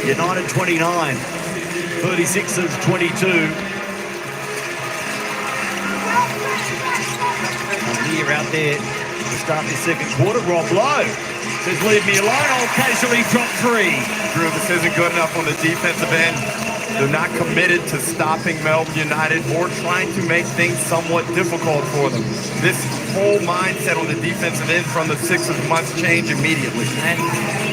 United 29, 36ers 22. Here out there to start the second quarter. Rob Lowe says, leave me alone, I'll casually drop three. Drew, this isn't good enough on the defensive end. They're not committed to stopping Melbourne United or trying to make things somewhat difficult for them. This whole mindset on the defensive end from the Sixers must change immediately. And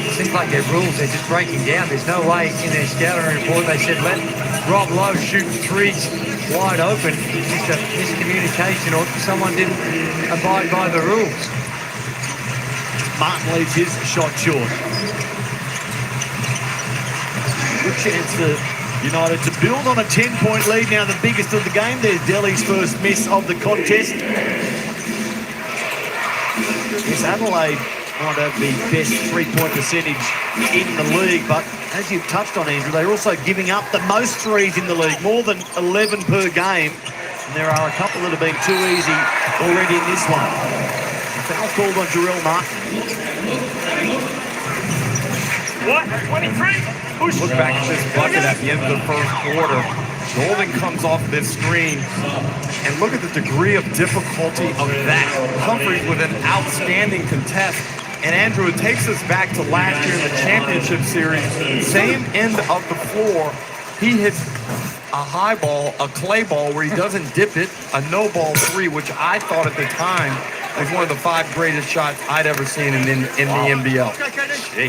it seems like their rules are just breaking down. There's no way in their scouting report they said let Rob Lowe shoot threes wide open. It's just a miscommunication or someone didn't abide by the rules. Martin leaves his shot short. Good chance for United to build on a 10-point lead, now the biggest of the game. There's Delhi's first miss of the contest. Yes, Adelaide might have the best three-point percentage in the league, but as you've touched on, Andrew, they're also giving up the most threes in the league, more than 11 per game. And there are a couple that have been too easy already in this one. Foul called on Jarrell Martin. What? 23? Look back at this bucket at the end of the first quarter. Golden comes off this screen, and look at the degree of difficulty of that. Humphries with an outstanding contest. And Andrew, it takes us back to last year in the championship series. Same end of the floor. He hits a high ball, a clay ball, where he doesn't dip it, a no-ball three, which I thought at the time was one of the 5 greatest shots I'd ever seen in the NBL.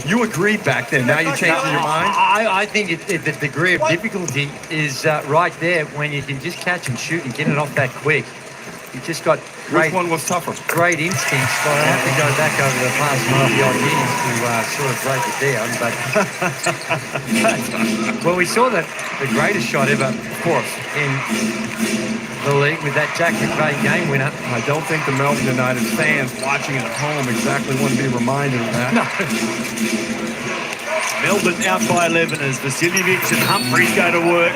You agreed back then. Now you're changing your mind? I think the degree of difficulty is right there when you can just catch and shoot and get it off that quick. You just got great. Which one was tougher? Great instincts. So I have to go back over the past 90 odd years to sort of break it down. But well, we saw the greatest shot ever, of course, in the league with that Jack McVeigh game winner. I don't think the Melbourne United fans watching at home exactly want to be reminded of that. No. Melbourne out by 11 as Vasiljevic and Humphries go to work.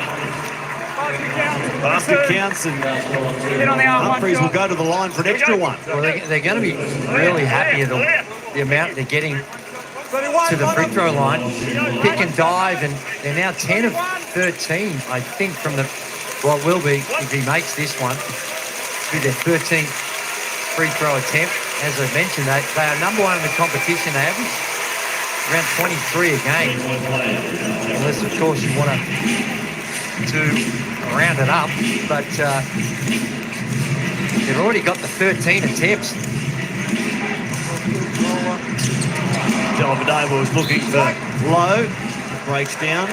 Basket counts and Humphries will go to the line for an extra one. Well, they're going to be really happy with the amount they're getting to the free throw line. Pick and dive, and they're now 10 of 13, I think, from the, well, it will be if he makes this one. It'll be their 13th free throw attempt. As I mentioned, they are number one in the competition. They average around 23 a game. Unless, of course, you want to round it up, but they've already got the 13 attempts. Delvedova was looking for Lowe. Breaks down.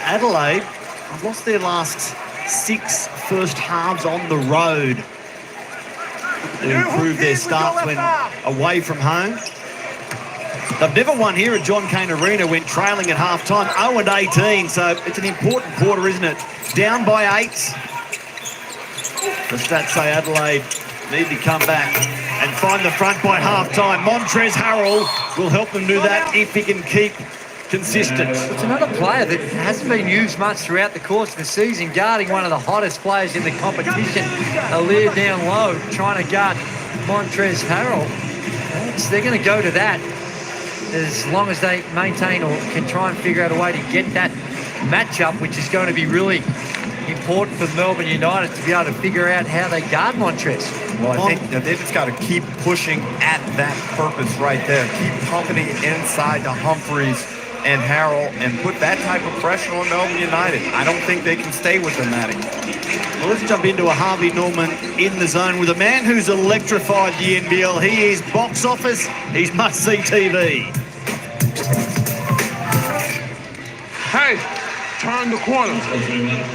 Adelaide have lost their last 6 first halves on the road. They improved their starts when away from home. They've never won here at John Cain Arena when trailing at half-time, 0-18, so it's an important quarter, isn't it? Down by 8. The stats say Adelaide need to come back and find the front by half-time. Montrezl Harrell will help them do that if he can keep consistent. It's another player that hasn't been used much throughout the course of the season, guarding one of the hottest players in the competition. Alir down low, trying to guard Montrezl Harrell. So they're going to go to that as long as they maintain or can try and figure out a way to get that matchup, which is going to be really important for Melbourne United to be able to figure out how they guard Montrezl. Well, I think that they just got to keep pushing at that purpose right there. Keep pumping it inside to Humphries and Harrell and put that type of pressure on Melbourne United. I don't think they can stay with them at it. Well, let's jump into a Harvey Norman in the zone with a man who's electrified the NBL. He is box office. He's must-see TV. Hey, turn the corner.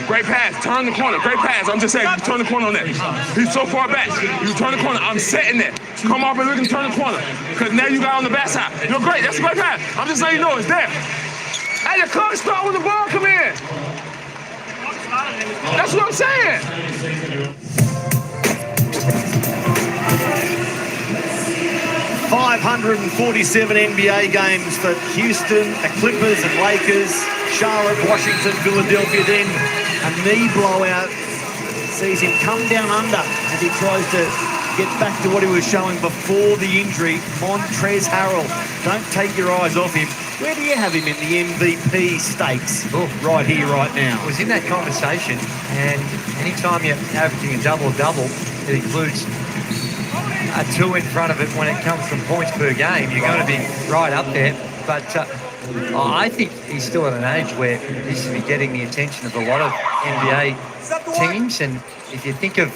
Great pass, turn the corner. Great pass. I'm just saying, you turn the corner on that. He's so far back. You turn the corner. I'm setting it. Come off and look and turn the corner. Because now you got on the backside. You're great. That's a great pass. I'm just letting you know it's there. Hey, the clock start when the ball come in. That's what I'm saying. 547 NBA games for Houston, the Clippers and Lakers, Charlotte, Washington, Philadelphia. Then a knee blowout sees him come down under as he tries to get back to what he was showing before the injury. Montrezl Harrell. Don't take your eyes off him. Where do you have him in the MVP stakes? Right here, right now. Was in that conversation, and anytime you're averaging a double-double, it includes a 2 in front of it when it comes from points per game. You're going to be right up there. But I think he's still at an age where he should be getting the attention of a lot of NBA teams. And if you think of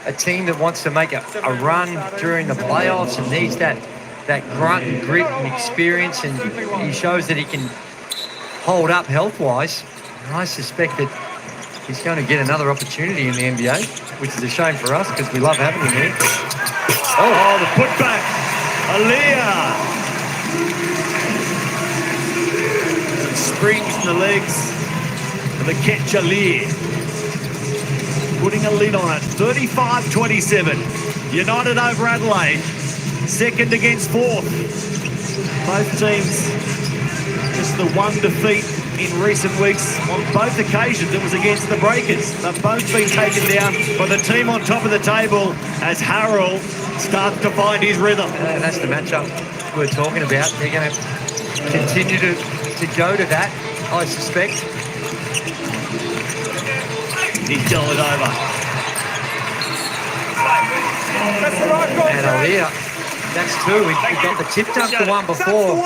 a team that wants to make a run during the playoffs and needs that grunt and grit and experience, and he shows that he can hold up health-wise, I suspect that he's going to get another opportunity in the NBA, which is a shame for us because we love having him here. Oh, the putback. Aaliyah. Springs in the legs of the catch Aaliyah. Putting a lid on it. 35-27. United over Adelaide. Second against fourth. Both teams just the one defeat in recent weeks. On both occasions, it was against the Breakers. They've both been taken down by the team on top of the table as Harold starts to find his rhythm. And that's the matchup we're talking about. They're going to continue to go to that, I suspect. He's going it over. And Aaliyah, that's two. We got the tip dunk the one before.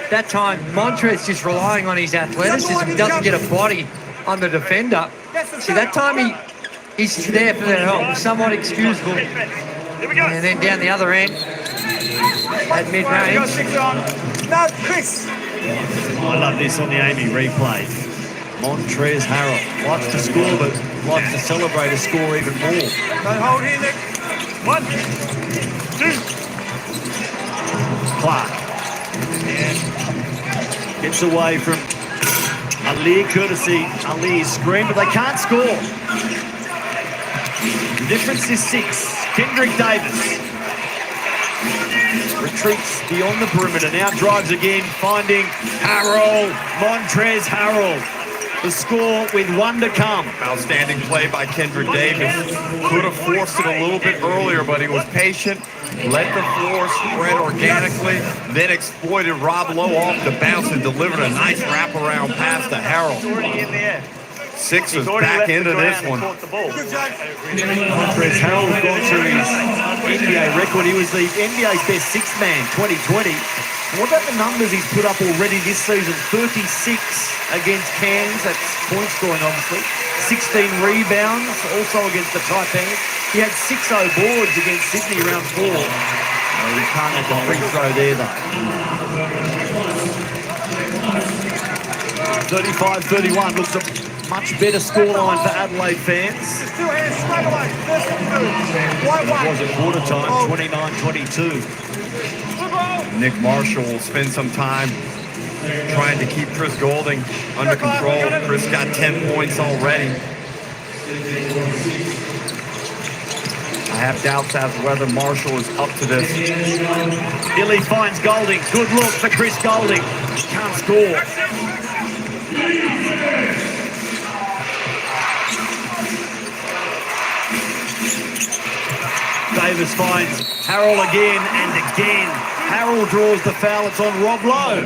That time, Montrez just relying on his athleticism, doesn't get a body on the defender. See, that time he's there for that help, somewhat excusable. And then down the other end, at mid-range. No, Chris. I love this on the Amy replay. Montrez Harrell likes to score, but likes to celebrate a score even more. Don't hold here, Nick. 1, 2. Clark. Gets away from Ali, courtesy Ali's screen, but they can't score. The difference is 6. Kendrick Davis retreats beyond the perimeter, now drives again, finding Harrell, Montrez Harrell. The score with 1 to come. Outstanding play by Kendrick Davis. Could have forced it a little bit earlier, but he was patient, let the floor spread organically, then exploited Rob Lowe off the bounce and delivered a nice wraparound pass to Harold. Sixers back into this one. Montrez Harrell has gone to his NBA record. He was the NBA's best sixth man 2020. What about the numbers he's put up already this season? 36 against Cairns, that's point scoring obviously. 16 rebounds, also against the Taipans. He had 6-0 boards against Sydney round 4. He can't have the free throw there though. 35-31 looks a much better scoreline for Adelaide fans. Two hands straight away. First thing to do. White, It was at quarter time, 29-22. Nick Marshall will spend some time trying to keep Chris Golding under control. Chris got 10 points already. I have doubts as to whether Marshall is up to this. Billy finds Golding. Good look for Chris Golding. Can't score. Davis finds Harrell again and again. Harrell draws the foul. It's on Rob Lowe.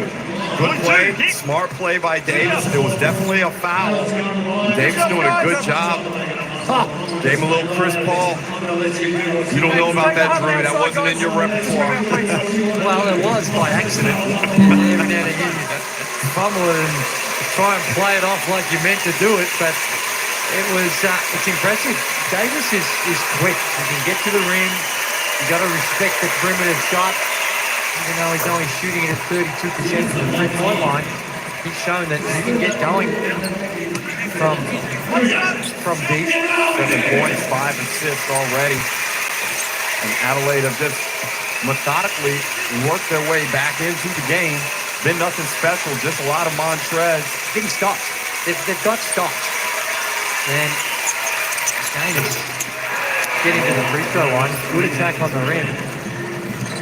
Good play, smart play by Davis. It was definitely a foul. Davis doing a good job. Gave him a little Chris Paul. You don't know about that, Drew. That wasn't in your repertoire. Well, it was by accident. Every now and again, you fumble it and try and play it off like you meant to do it, but it's impressive. Davis is quick. He can get to the rim. You got to respect the perimeter shot. Even though he's only shooting it at 32% from the three-point line, he's shown that he can get going from deep. 7 points, 5 assists already. And Adelaide have just methodically worked their way back into the game. Been nothing special, just a lot of Montrez. Getting stopped. They've got stopped. And Gaines getting to the free throw line. Good attack on the rim.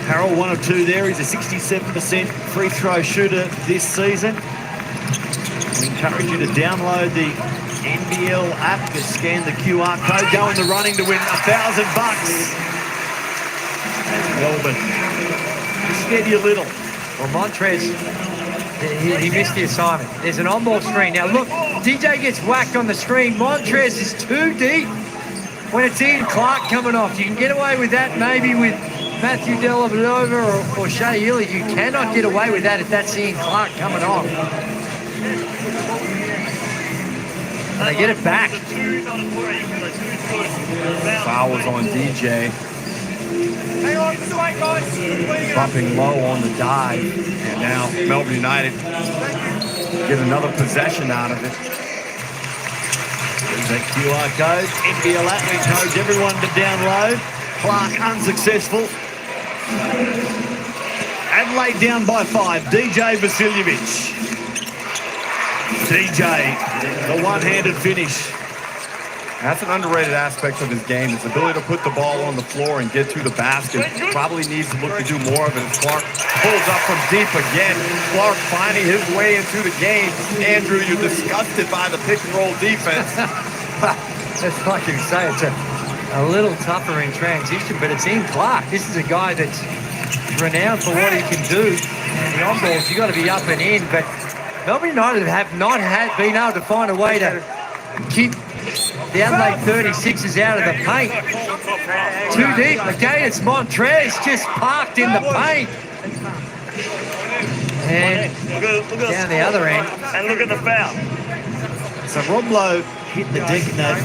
Harrell 1 of 2 there. He's a 67% free throw shooter this season. We encourage you to download the NBL app, to scan the QR code, go in the running to win $1,000. Melbourne. Steady a little. Well, Montrez He missed the assignment. There's an on-ball screen. Now look, DJ gets whacked on the screen. Montrez is too deep when it's Ian Clark coming off. You can get away with that maybe with Matthew Dellavedova or Shea Healy. You cannot get away with that if that's Ian Clark coming off. And they get it back. Foul was on DJ. Hang on, this way, guys. Bumping low on the dive. And now Melbourne United get another possession out of it. There's that QR code. NBL app encourage everyone to download. Clark unsuccessful. Adelaide down by 5. DJ Vasiljevic. DJ, the one-handed finish. That's an underrated aspect of his game, his ability to put the ball on the floor and get to the basket. Probably needs to look to do more of it. Clark pulls up from deep again. Clark finding his way into the game. Andrew, you're disgusted by the pick-and-roll defense. That's like you say, it's a little tougher in transition, but it's Ian Clark. This is a guy that's renowned for what he can do. And the on-balls, you've got to be up and in, but Melbourne United have not been able to find a way to keep the Adelaide 36ers out of the paint. Too deep. Again, it's Montrez just parked in the paint. And down the other end. And look at the foul. So Rob Lowe hit the deck in that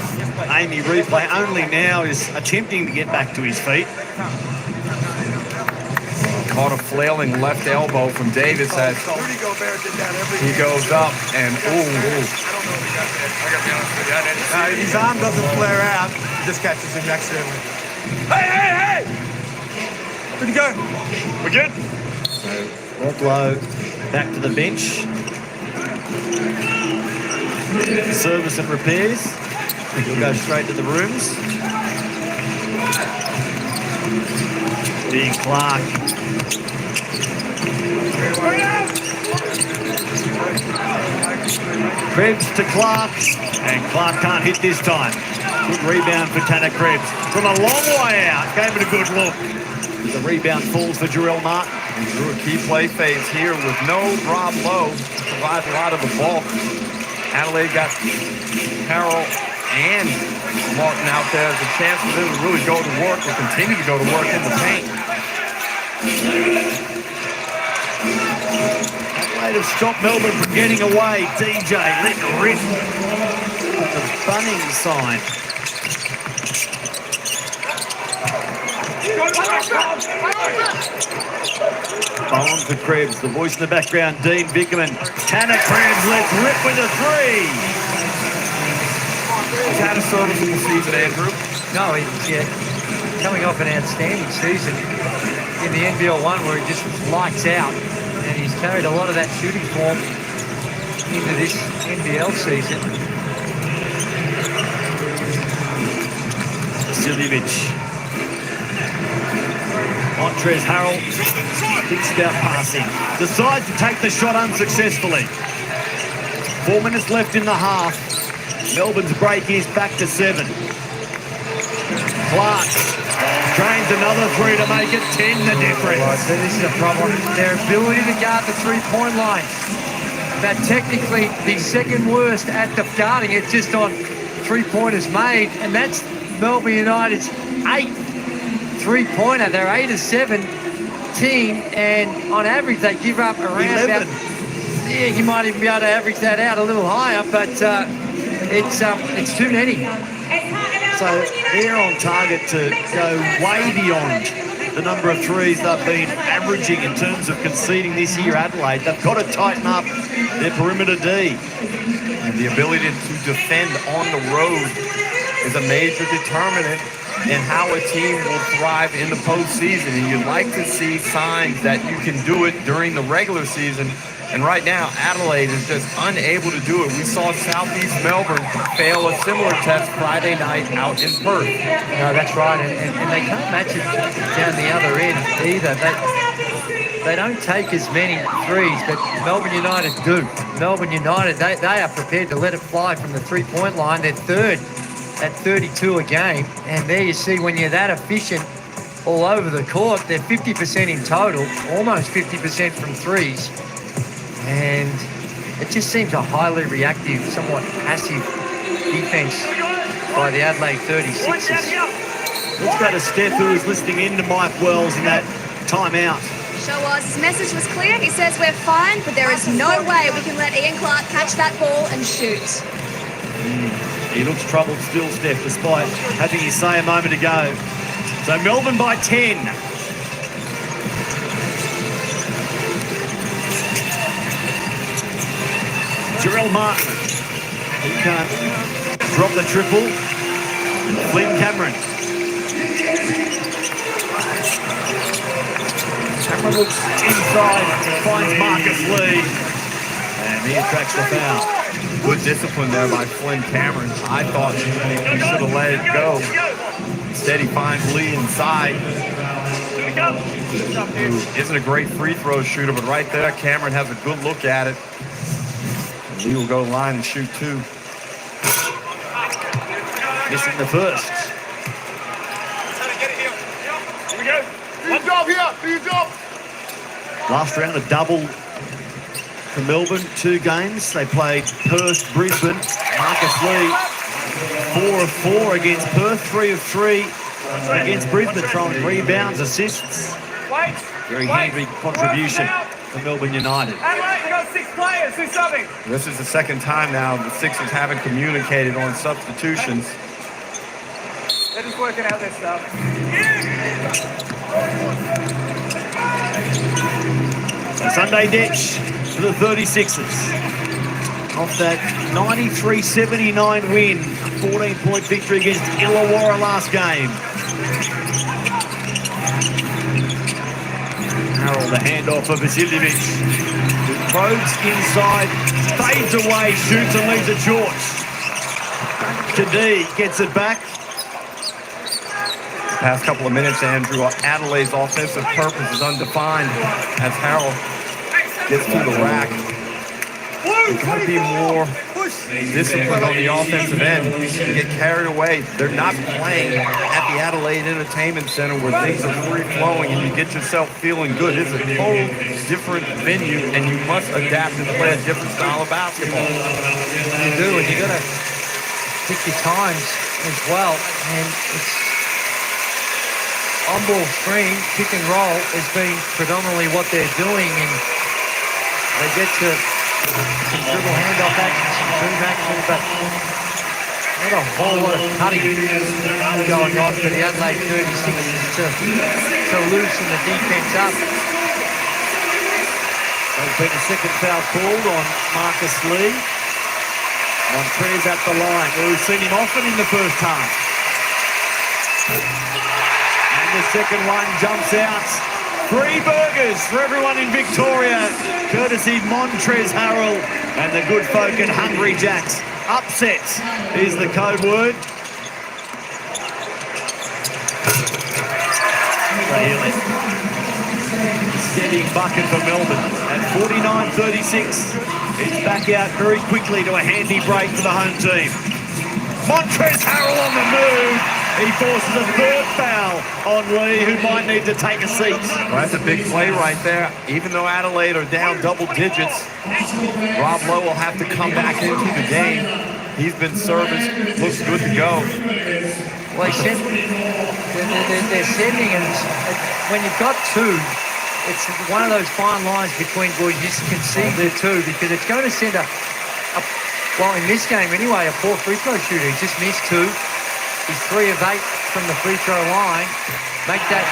Amy replay. Only now is attempting to get back to his feet. Caught a flailing left elbow from Davis as he goes up and His arm doesn't flare out. He just catches him next to him. Hey! Where'd he go? We're good? Rob Lowe back to the bench. Service and repairs. He'll go straight to the rooms. Ian Clark. Krebs to Clark, and Clark can't hit this time. Good rebound for Tanner Krebs. From a long way out, gave it a good look. The rebound falls for Jarrell Martin. he drew a key play phase here with no Rob Lowe to provide a lot of the ball. Adelaide got Carroll and Martin out there as a chance for them to really go to work or continue to go to work in the paint. Way to stop Melbourne from getting away. DJ let rip. The bunning sign. Ball to Krebs. The voice in the background, Dean Vickerman. Tanner Krebs lets rip with a three. He's had a serviceable season, Andrew. No, he's coming off an outstanding season in the NBL 1 where he just lights out. And he's carried a lot of that shooting form into this NBL season. Vasiljevic. Montrez Harrell thinks about passing. Decides to take the shot unsuccessfully. 4 minutes left in the half. Melbourne's break is back to 7. Clark drains another three to make it 10 the difference. Right, so this is a problem. Their ability to guard the three-point line. They're technically the second worst at the guarding it just on three-pointers made, and that's Melbourne United's 8th three-pointer. They're 8 of 17, and on average they give up around 11. Yeah, you might even be able to average that out a little higher, but it's too many. So they're on target to go way beyond the number of threes they've been averaging in terms of conceding this year, Adelaide. They've got to tighten up their perimeter D. And the ability to defend on the road is a major determinant in how a team will thrive in the postseason. And you'd like to see signs that you can do it during the regular season. And right now, Adelaide is just unable to do it. We saw Southeast Melbourne fail a similar test Friday night out in Perth. No, that's right, and they can't match it down the other end either. They don't take as many threes, but Melbourne United do. Melbourne United, they are prepared to let it fly from the three-point line. They're third at 32 a game, and there you see when you're that efficient all over the court, they're 50% in total, almost 50% from threes. And it just seems a highly reactive, somewhat passive defense by the Adelaide 36ers. Let's go to Steph, who is listening in to Mike Wells in that timeout. Sure was. His message was clear. He says we're fine, but there is no way we can let Ian Clark catch that ball and shoot. He looks troubled still, Steph, despite having his say a moment ago. So Melbourne by 10. Jarrell Martin, he can't drop the triple. Flynn Cameron. Cameron looks inside, finds Marcus Lee, and he attracts the foul. Good discipline there by Flynn Cameron. I thought he should have let it go. Instead, he finds Lee inside. Who isn't a great free throw shooter, but right there, Cameron has a good look at it. And Lee will go line and shoot two. Missing the first. Here we go. One job here. Do your job. Last round, a double for Melbourne, 2 games. They played Perth, Brisbane. Marcus Lee, 4 of 4 against Perth, 3 of 3 against Brisbane, throwing rebounds, assists. Very handy contribution for Melbourne United. Adelaide, we got 6 players. Do something. This is the second time now the Sixers haven't communicated on substitutions. They're just working out their stuff. Sunday ditch for the 36ers. Off that 93-79 win, 14-point victory against Illawarra last game. Harold, the handoff of Vasiljevic, who probes inside, fades away, shoots and leaves it short. Kadee gets it back. Past couple of minutes, Andrew, Adelaide's offensive purpose is undefined as Harold gets to the rack. There's got to be more discipline on the offensive end. You get carried away. They're not playing at the Adelaide Entertainment Center where things are free-flowing and you get yourself feeling good. It's a total different venue, and you must adapt and play a different style of basketball. You do, and you got to pick your times as well. And it's on-ball screen, pick and roll has been predominantly what they're doing, and they get to some dribble handoff action, some move action, but not a whole lot of cutting going on for the Adelaide 36ers to loosen the defense up. There's been a second foul called on Marcus Lee. Montrez at the line. We've seen him often in the first half. The second one jumps out. 3 burgers for everyone in Victoria, courtesy Montrez Harrell and the good folk at Hungry Jack's. Upset is the code word. Steady bucket for Melbourne at 49-36. It's back out very quickly to a handy break for the home team. Montrez Harrell on the move. He forces a third foul on Lee, who might need to take a seat. Well, that's a big play right there. Even though Adelaide are down double digits, Rob Lowe will have to come back into the game. He's been serviced, looks good to go. Well, they're sending, and when you've got 2, it's one of those fine lines between, well, you just concede the 2, because it's going to send well, in this game anyway, a poor free throw shooter. He just missed 2. He's 3 of 8 from the free throw line. Make that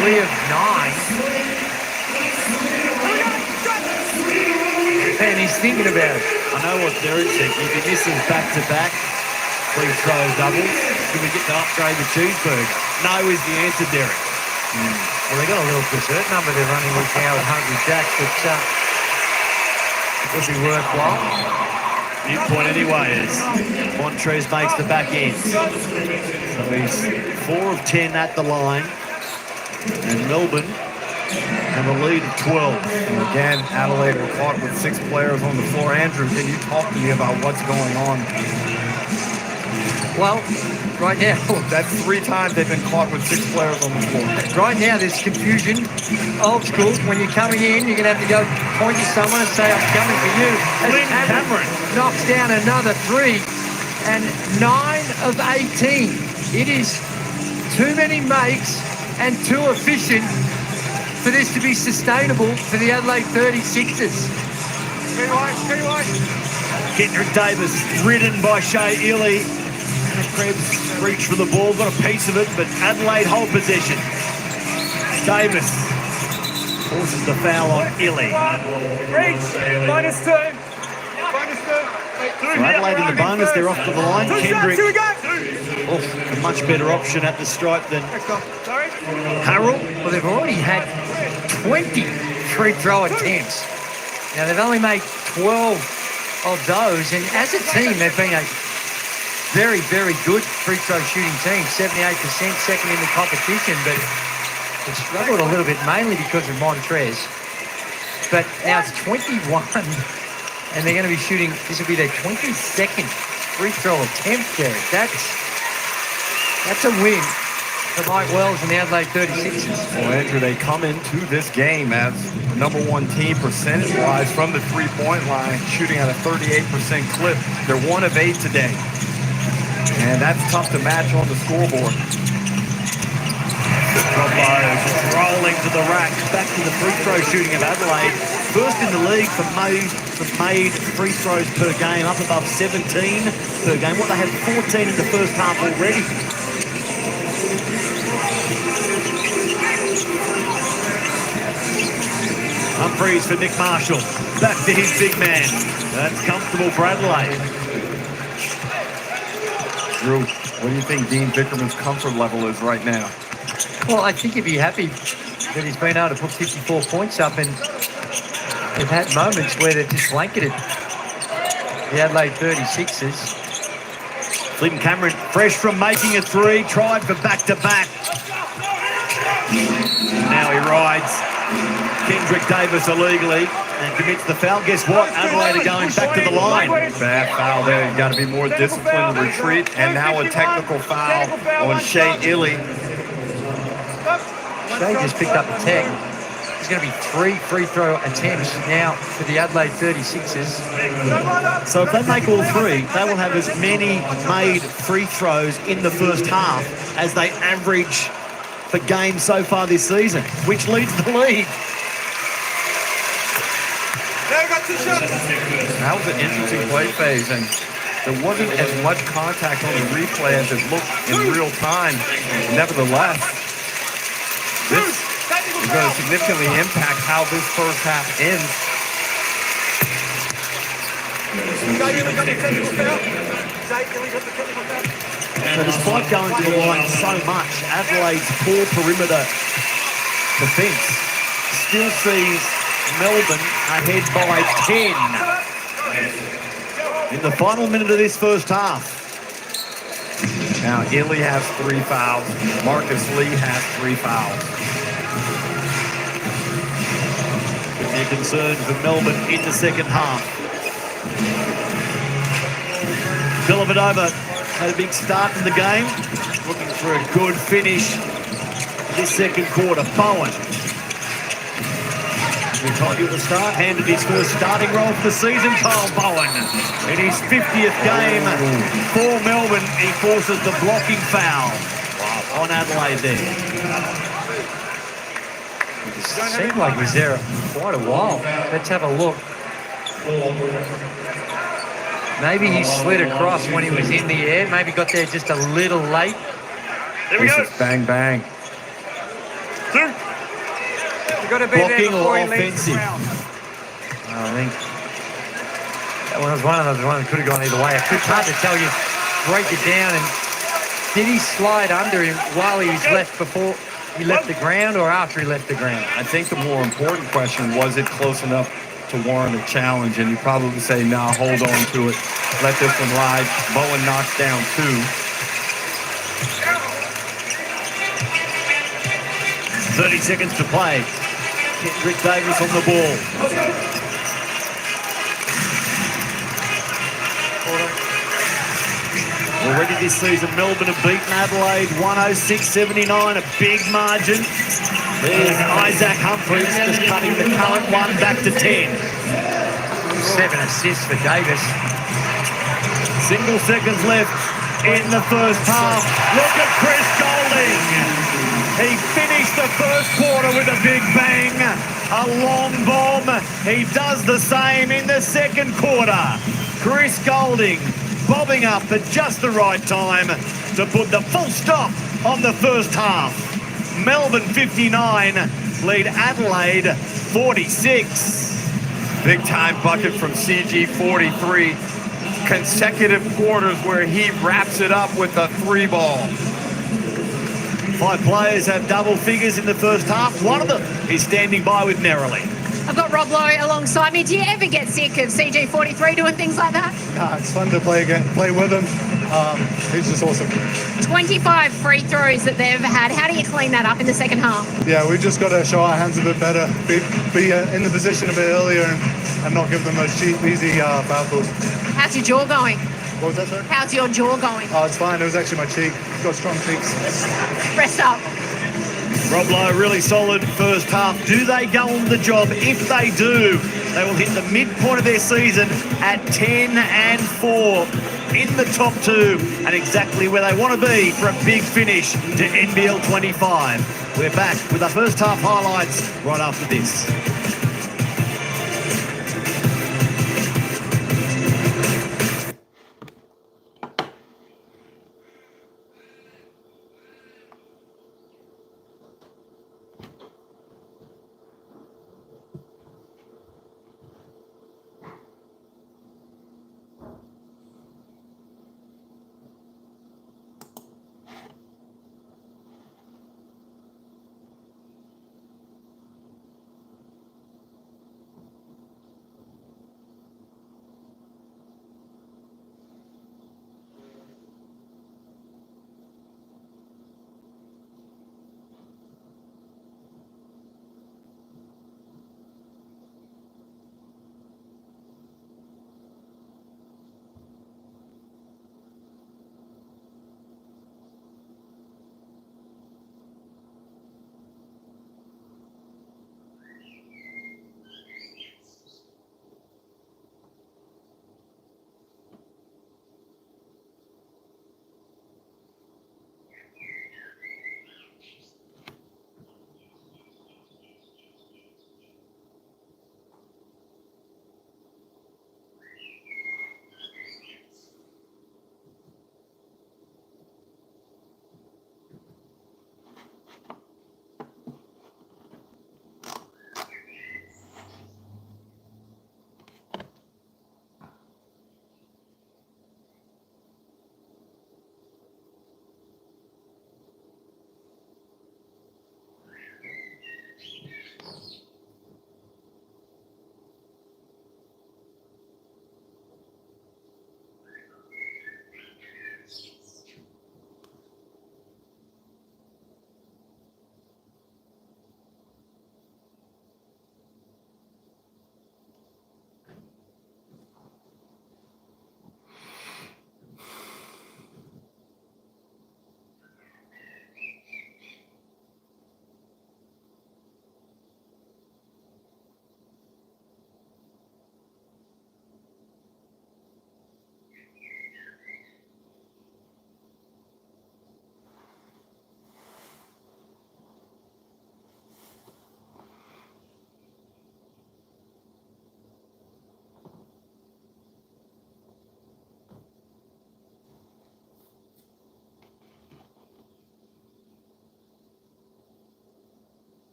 3 of 9. And he's thinking about it. I know what Derek said. If he misses back-to-back free throw doubles, can we get to upgrade the cheeseburger? No is the answer, Derek. Well, they got a little dessert number they're running with now at Hungry Jack's, but it would be worthwhile. Viewpoint anyway as Montrez makes the back end. So he's 4 of 10 at the line. And Melbourne have a lead of 12. And again, Adelaide were caught with 6 players on the floor. Andrew, can you talk to me about what's going on? Well, right now, That's 3 times they've been caught with 6 players on the floor. right now there's confusion. Old school, when you're coming in, you're going to have to go point to someone and say, I'm coming for you. As Cameron knocks down another 3, and 9 of 18. It is too many makes and too efficient for this to be sustainable for the Adelaide 36ers. Kendrick Davis ridden by Shea Illy. Krebs reached for the ball, got a piece of it, but Adelaide hold possession. Davis forces the foul on Illy. -2. So Adelaide in the bonus, they're off to the line. Kendrick, a much better option at the stripe than Harold. Well, they've already had 20 free throw attempts. Now, they've only made 12 of those, and as a team, they've been a very, very good free throw shooting team, 78%, second in the competition, but they've struggled a little bit, mainly because of Montrez. But now it's 21, and they're going to be shooting, this will be their 22nd free throw attempt, Derek. That's a win for Mike Wells and the Adelaide 36ers. Well, Andrew, they come into this game as the #1 team percentage-wise from the three-point line, shooting at a 38% clip. They're 1 of 8 today. And that's tough to match on the scoreboard. Just rolling to the rack. Back to the free throw shooting of Adelaide. First in the league for made free throws per game, up above 17 per game. What, they had 14 in the first half already. Humphreys for Nick Marshall. Back to his big man. That's comfortable for Adelaide. Drew, what do you think Dean Vickerman's comfort level is right now? Well, I think he'd be happy that he's been able to put 54 points up, and they've had moments where they've just blanketed the Adelaide 36ers. Clinton Cameron, fresh from making a 3, tried for back-to-back. Now he rides Kendrick Davis illegally and commits the foul. Guess what? Adelaide are going back to the line. Bad foul there. You got to be more disciplined to retreat. And now a technical foul on Shea Illy. Shea just picked up a tech. There's going to be 3 free throw attempts now for the Adelaide 36ers. So if they make all 3, they will have as many made free throws in the first half as they average for games so far this season, which leads the league. That was an interesting play phase, and there wasn't as much contact on the replay as it looked in real time. Nevertheless, this is going to significantly impact how this first half ends. So despite going to the line so much, Adelaide's poor perimeter defence still sees Melbourne ahead by 10 in the final minute of this first half. Now, Illy has 3 fouls. Marcus Lee has 3 fouls. Could be a concern for Melbourne in the second half. Villavadova had a big start in the game, looking for a good finish this second quarter. Bowen, we told you at the start, handed his first starting role for the season. Kyle Bowen, in his 50th game for Melbourne, he forces the blocking foul on Adelaide there. It seemed like he was there quite a while. Let's have a look. Maybe he slid across when he was in the air. Maybe got there just a little late. There we go. This is bang, bang. Two. You got to be Blocking there before or he leaves the offensive? ground. I think that one was one of those ones that could have gone either way. It's hard to tell you, break it down. And did he slide under him while he was left before he left the ground or after he left the ground? I think the more important question, was it close enough to warrant a challenge? And you probably say, nah, hold on to it. Let this one ride. Bowen knocks down 2. 30 seconds to play. Kendrick Davis on the ball. Already this season. Melbourne have beaten Adelaide 106-79, a big margin. There's Isaac Humphries just cutting the current one back to 10. 7 assists for Davis. Single seconds left in the first half. Look at Chris Golding. He finished the first quarter with a big bang, a long bomb. He does the same in the second quarter. Chris Golding bobbing up at just the right time to put the full stop on the first half. Melbourne 59 lead Adelaide 46. Big time bucket from CG 43. Consecutive quarters where he wraps it up with a 3-ball. 5 players have double figures in the first half. One of them is standing by with Merrily. I've got Rob Lowe alongside me. Do you ever get sick of CG43 doing things like that? Nah, it's fun to play with him. He's just awesome. 25 free throws that they've had. How do you clean that up in the second half? Yeah, we've just got to show our hands a bit better, be in the position a bit earlier and not give them those cheap, easy foul calls. How's your jaw going? What was that, sir? How's your jaw going? Oh, it's fine. It was actually my cheek. Got strong cheeks. Rest up. Rob Lowe, really solid first half. Do they go on the job? If they do, they will hit the midpoint of their season at 10-4 in the top 2 and exactly where they want to be for a big finish to NBL 25. We're back with our first half highlights right after this.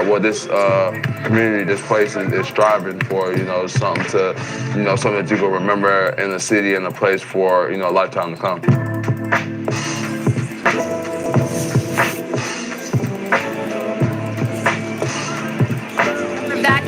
what this community, this place is striving for. You know, something to, you know, something that you can remember in the city and a place for, you know, a lifetime to come.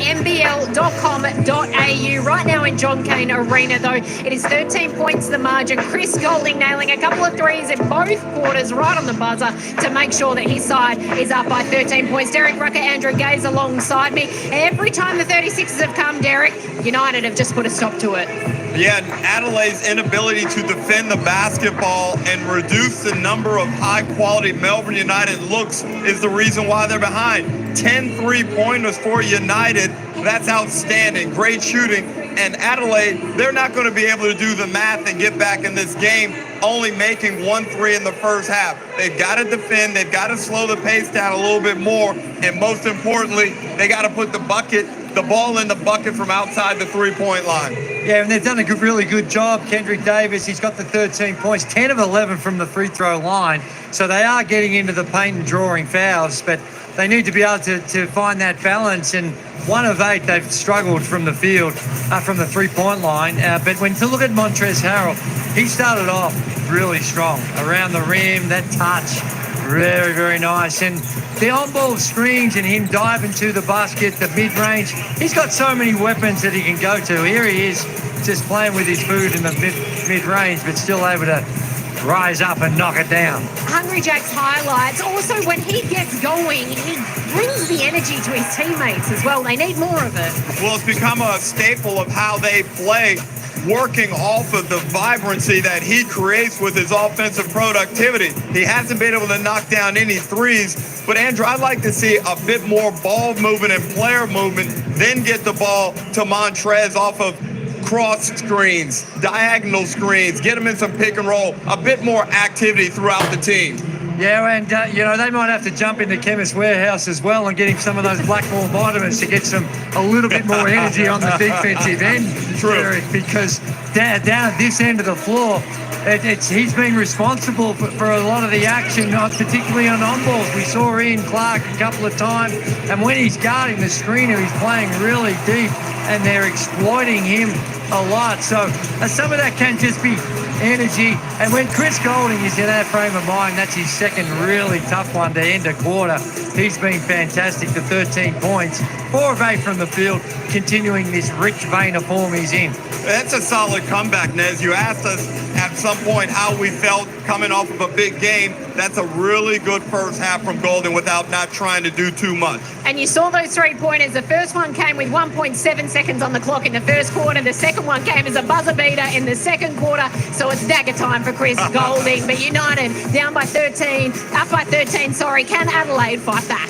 NBL.com.au. Right now in John Cain Arena, though, it is 13 points the margin. Chris Golding nailing a couple of threes in both quarters, right on the buzzer, to make sure that his side is up by 13 points. Derek Rucker, Andrew Gaze alongside me. Every time the 36ers have come, Derek, United have just put a stop to it. Yeah, Adelaide's inability to defend the basketball and reduce the number of high-quality Melbourne United looks is the reason why they're behind. 10 3-pointers for United. That's outstanding. Great shooting. And Adelaide, they're not going to be able to do the math and get back in this game, only making 1 3 in the first half. They've got to defend. They've got to slow the pace down a little bit more. And most importantly, they got to put the ball in the bucket from outside the 3-point line. Yeah, and they've done a really good job. Kendrick Davis, he's got the 13 points, 10 of 11 from the free throw line. So they are getting into the paint and drawing fouls, but they need to be able to find that balance. And 1 of 8, they've struggled from the field, from the 3-point line. But when to look at Montrezl Harrell, he started off really strong. Around the rim, that touch, very, very nice. And the on-ball screens and him diving to the basket, the mid-range, he's got so many weapons that he can go to. Here he is, just playing with his food in the mid-range, but still able to rise up and knock it down. Hungry Jack's highlights. Also, when he gets going, he brings the energy to his teammates as well. They need more of it. Well, it's become a staple of how they play, working off of the vibrancy that he creates with his offensive productivity. He hasn't been able to knock down any threes, but Andrew, I'd like to see a bit more ball movement and player movement, then get the ball to Montrez off of cross screens, diagonal screens, get him in some pick and roll, a bit more activity throughout the team. Yeah, and, they might have to jump into Chemist Warehouse as well and get him some of those Blackmore vitamins to get a little bit more energy on the defensive end. True. Eric, because down at this end of the floor, he's been responsible for a lot of the action, particularly on on-balls. We saw Ian Clark a couple of times, and when he's guarding the screener, he's playing really deep, and they're exploiting him a lot. So some of that can just be energy. And when Chris Golding is in that frame of mind, that's his second really tough one to end a quarter. He's been fantastic. The 13 points, 4 of 8 from the field, continuing this rich vein of form he's in. That's a solid comeback, Nez. You asked us at some point how we felt coming off of a big game. That's a really good first half from Golden without not trying to do too much. And you saw those 3-pointers. The first one came with 1.7 seconds on the clock in the first quarter. The second one came as a buzzer beater in the second quarter. So it's dagger time for Chris Golding. But United up by 13, Can Adelaide fight back?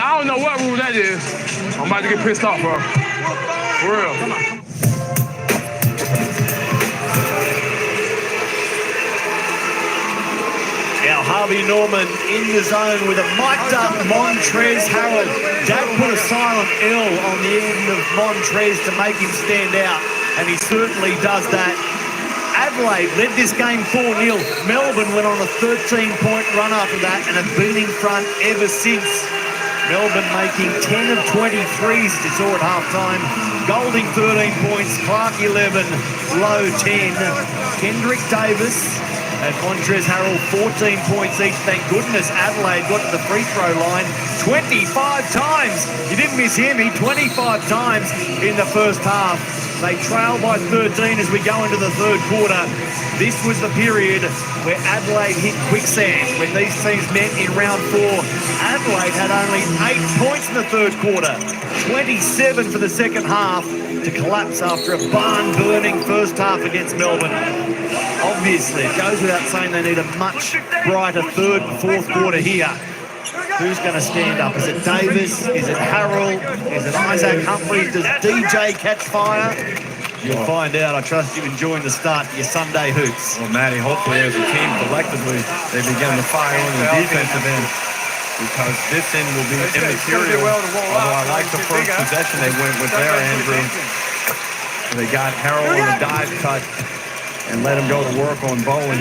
I don't know what rule that is. I'm about to get pissed off, bro. For real. Come on. Now Harvey Norman in the zone with a mic'd up Montrez Harrell. Dad put a silent L on the end of Montrez to make him stand out, and he certainly does that. Adelaide led this game 4-0. Melbourne went on a 13-point run after that and have been in front ever since. Melbourne making 10 of 23s to saw at halftime. Golding 13 points, Clark 11, Lowe 10. Kendrick Davis and Montrez Harrell 14 points each. Thank goodness Adelaide got to the free throw line 25 times. You didn't miss him, he 25 times in the first half. They trail by 13 as we go into the third quarter. This was the period where Adelaide hit quicksand. When these teams met in round 4, Adelaide had only 8 points in the third quarter, 27 for the second half, to collapse after a barn-burning first half against Melbourne. Obviously, it goes without saying they need a much brighter third and fourth quarter here. Who's going to stand up? Is it Davis? Is it Harrell? Is it Isaac Humphries? Does DJ catch fire? You'll find out. I trust you enjoying the start of your Sunday hoops. Well, Matty, hopefully as a team collectively, they begin to fire on the defensive end, because this end will be immaterial. Although I like the first possession they went with there, Andrew. They got Harrell on the dive cut and let him go to work on Bowen.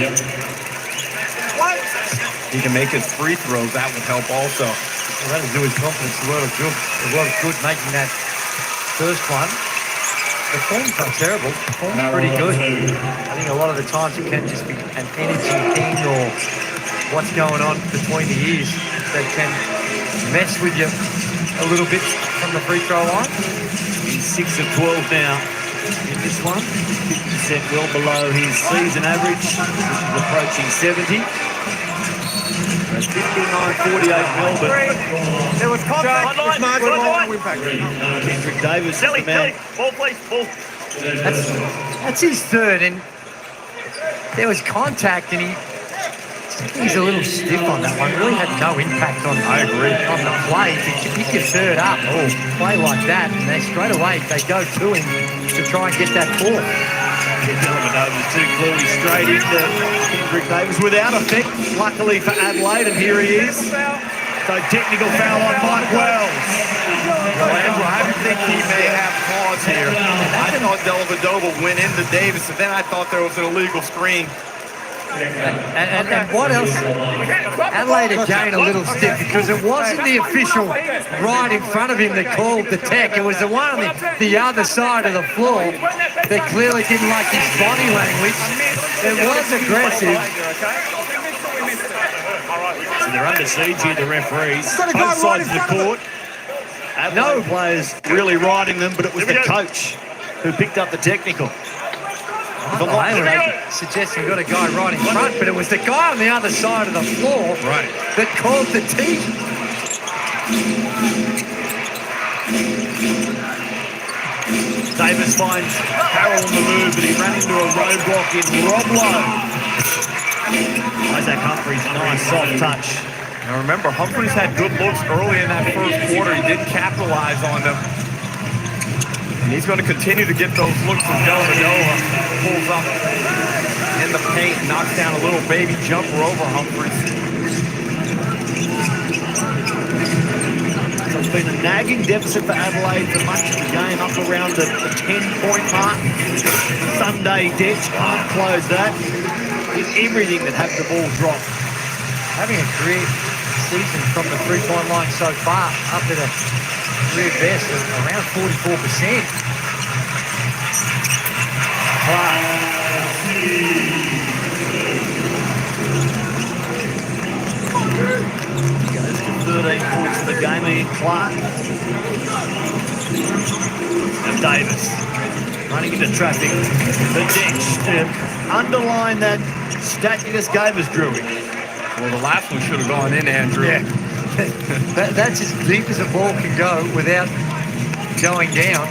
He can make his free throws. That would help also. Well, that'll do his confidence a lot of good making that first one. The form's not terrible. The form's pretty good. I think a lot of the times it can just be an energy thing or what's going on between the ears that can mess with you a little bit from the free throw line. He's 6 of 12 now in this one. 50% well below his season average, which is approaching 70. 59-48 Melbourne. There was contact. Kendrick Davis is the man. Ball, please, ball. That's his third, and there was contact, and he's a little stiff on that one. Really had no impact on. I agree. On the play, if you pick your third up or play like that, and they straight away they go to him to try and get that ball. Too clearly straight into Kendrick Davis without effect, luckily for Adelaide, and here he is. So technical foul on Mike Wells. Well, Andrew, I think he may have cause here. I thought Dellavedova went into Davis, and then I thought there was an illegal screen. And what else? Adelaide again a little stiff, because it wasn't the official right in front of him that called the tech. It was the one on the other side of the floor that clearly didn't like his body language. It was aggressive. So they're under siege here, the referees. Both sides of the court. No players really riding them, but it was the coach who picked up the technical. They suggesting got a guy right in front, but it was the guy on the other side of the floor that called the tee. Davis finds Harrell on the move, but he ran into a roadblock in Rob Lowe. Isaac Humphries, nice soft touch. Now remember, Humphries had good looks early in that first quarter. He didn't capitalize on them. And he's going to continue to get those looks from Dellavedova. Pulls up in the paint, knocks down a little baby jumper over Humphries. So it's been a nagging deficit for Adelaide for much of the game, up around the 10-point mark. Sunday Detch can't close that. Did everything that had the ball drop. Having a career season from the three-point line so far, up to the career best of around 44%. Clark. Goes to 13 points for the game, Ian Clark. And Davis running into traffic. The Detch to underline that stat you just gave us, Drew. Well, the last one should have gone in, Andrew. Yeah. That's as deep as a ball can go without going down.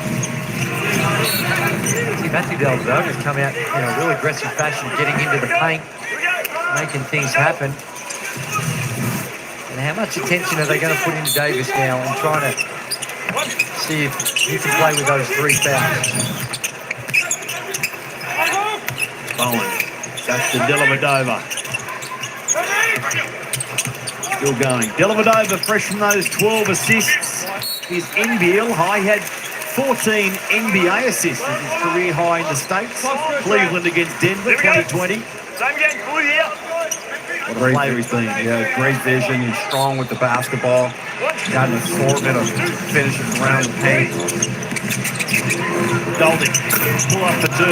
See, Matthew Dellavedova's come out in a real aggressive fashion, getting into the paint, making things happen. And how much attention are they going to put into Davis now and trying to see if he can play with those 3 fouls? Bowen. That's to Dellavedova. Still going. Dellavedova, fresh from those 12 assists. His NBL high. He had 14 NBA assists as his career high in the States. Cleveland against Denver, 2020. What a player he's been. Yeah, great vision. He's strong with the basketball. Got an assortment of finishes around the paint. Golding, pull up for 2.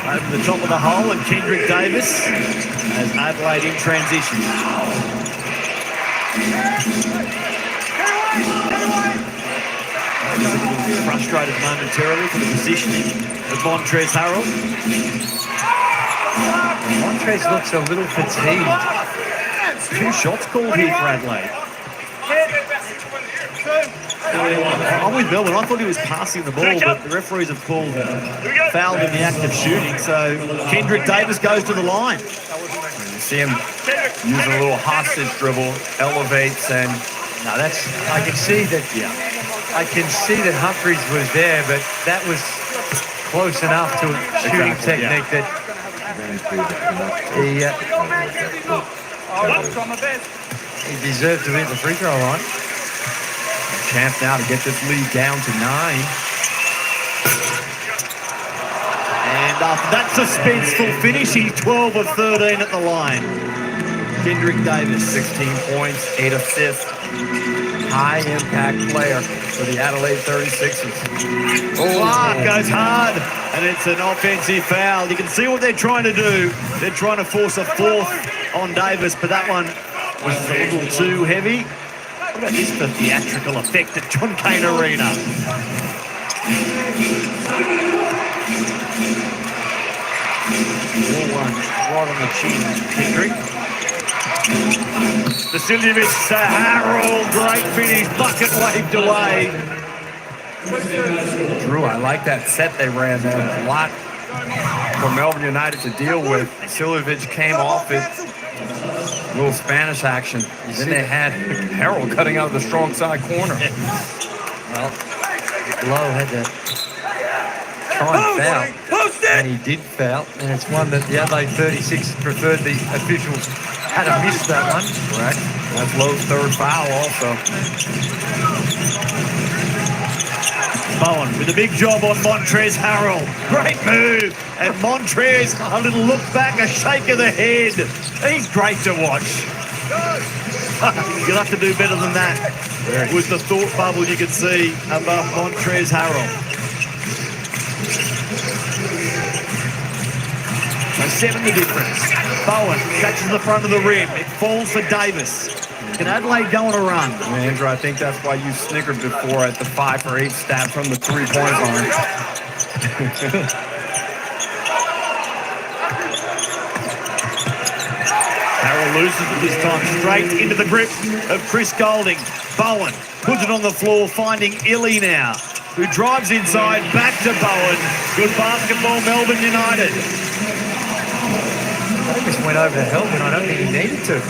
Over the top of the hole, and Kendrick Davis as Adelaide in transition. Frustrated momentarily for the positioning of Montrezl Harrell. Montrezl looks a little fatigued. 2 shots called here for Adelaide. I'm with Melbourne. I thought he was passing the ball, but the referees have called fouled in the act of shooting. So Kendrick Davis goes to the line. You see him using a little hostage dribble, elevates, and No, that's, I can see that, I can see that Humphries was there, but that was close enough to a shooting technique that he deserved to be at the free throw line. chance now to get this lead down to 9. And after that suspenseful finish, he's 12 of 13 at the line. Kendrick Davis. 16 points, 8 assists. High impact player for the Adelaide 36ers. Clark goes hard, and it's an offensive foul. You can see what they're trying to do. They're trying to force a 4th on Davis, but that one was a little too heavy. What about this for theatrical effect at John Cain Arena? One right on the chin, Kendrick. Vasiljevic to Harrell, great finish, bucket waved away. Drew, I like that set they ran there. A lot for Melbourne United to deal with. Vasiljevic came off it. A little Spanish action. Then they had Harrell cutting out of the strong side corner. Well, Lowe had to try and foul, and he did foul, and it's one that the Adelaide 36 preferred the officials had to miss that one. Correct. That's Lowe's 3rd foul also. Bowen with a big job on Montrezl Harrell. Great move. And Montrez, a little look back, a shake of the head. He's great to watch. You'll have to do better than that. With the thought bubble you can see above Montrezl Harrell. So 7 the difference. Bowen catches the front of the rim. It falls for Davis. Can Adelaide go on a run? Andrew, I think that's why you snickered before at the 5 for 8 stat from the 3-point line. Harrell loses it this time, straight into the grip of Chris Golding. Bowen puts it on the floor, finding Illy now, who drives inside, back to Bowen. Good basketball, Melbourne United. Davis went over the helmet. I don't think he needed to.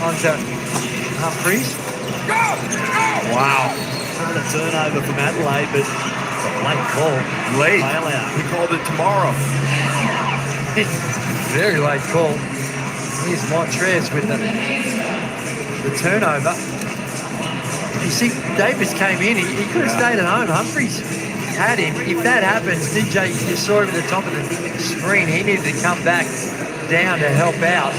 Onto Humphries. Wow. Not a turnover from Adelaide, but it's a late call. Late. Bailout. We called it tomorrow. Very late call. Here's Montrez with the turnover. You see, Davis came in. He could have stayed at home. Humphries had him. If that happens, DJ, you saw him at the top of the screen. He needed to come back down to help out.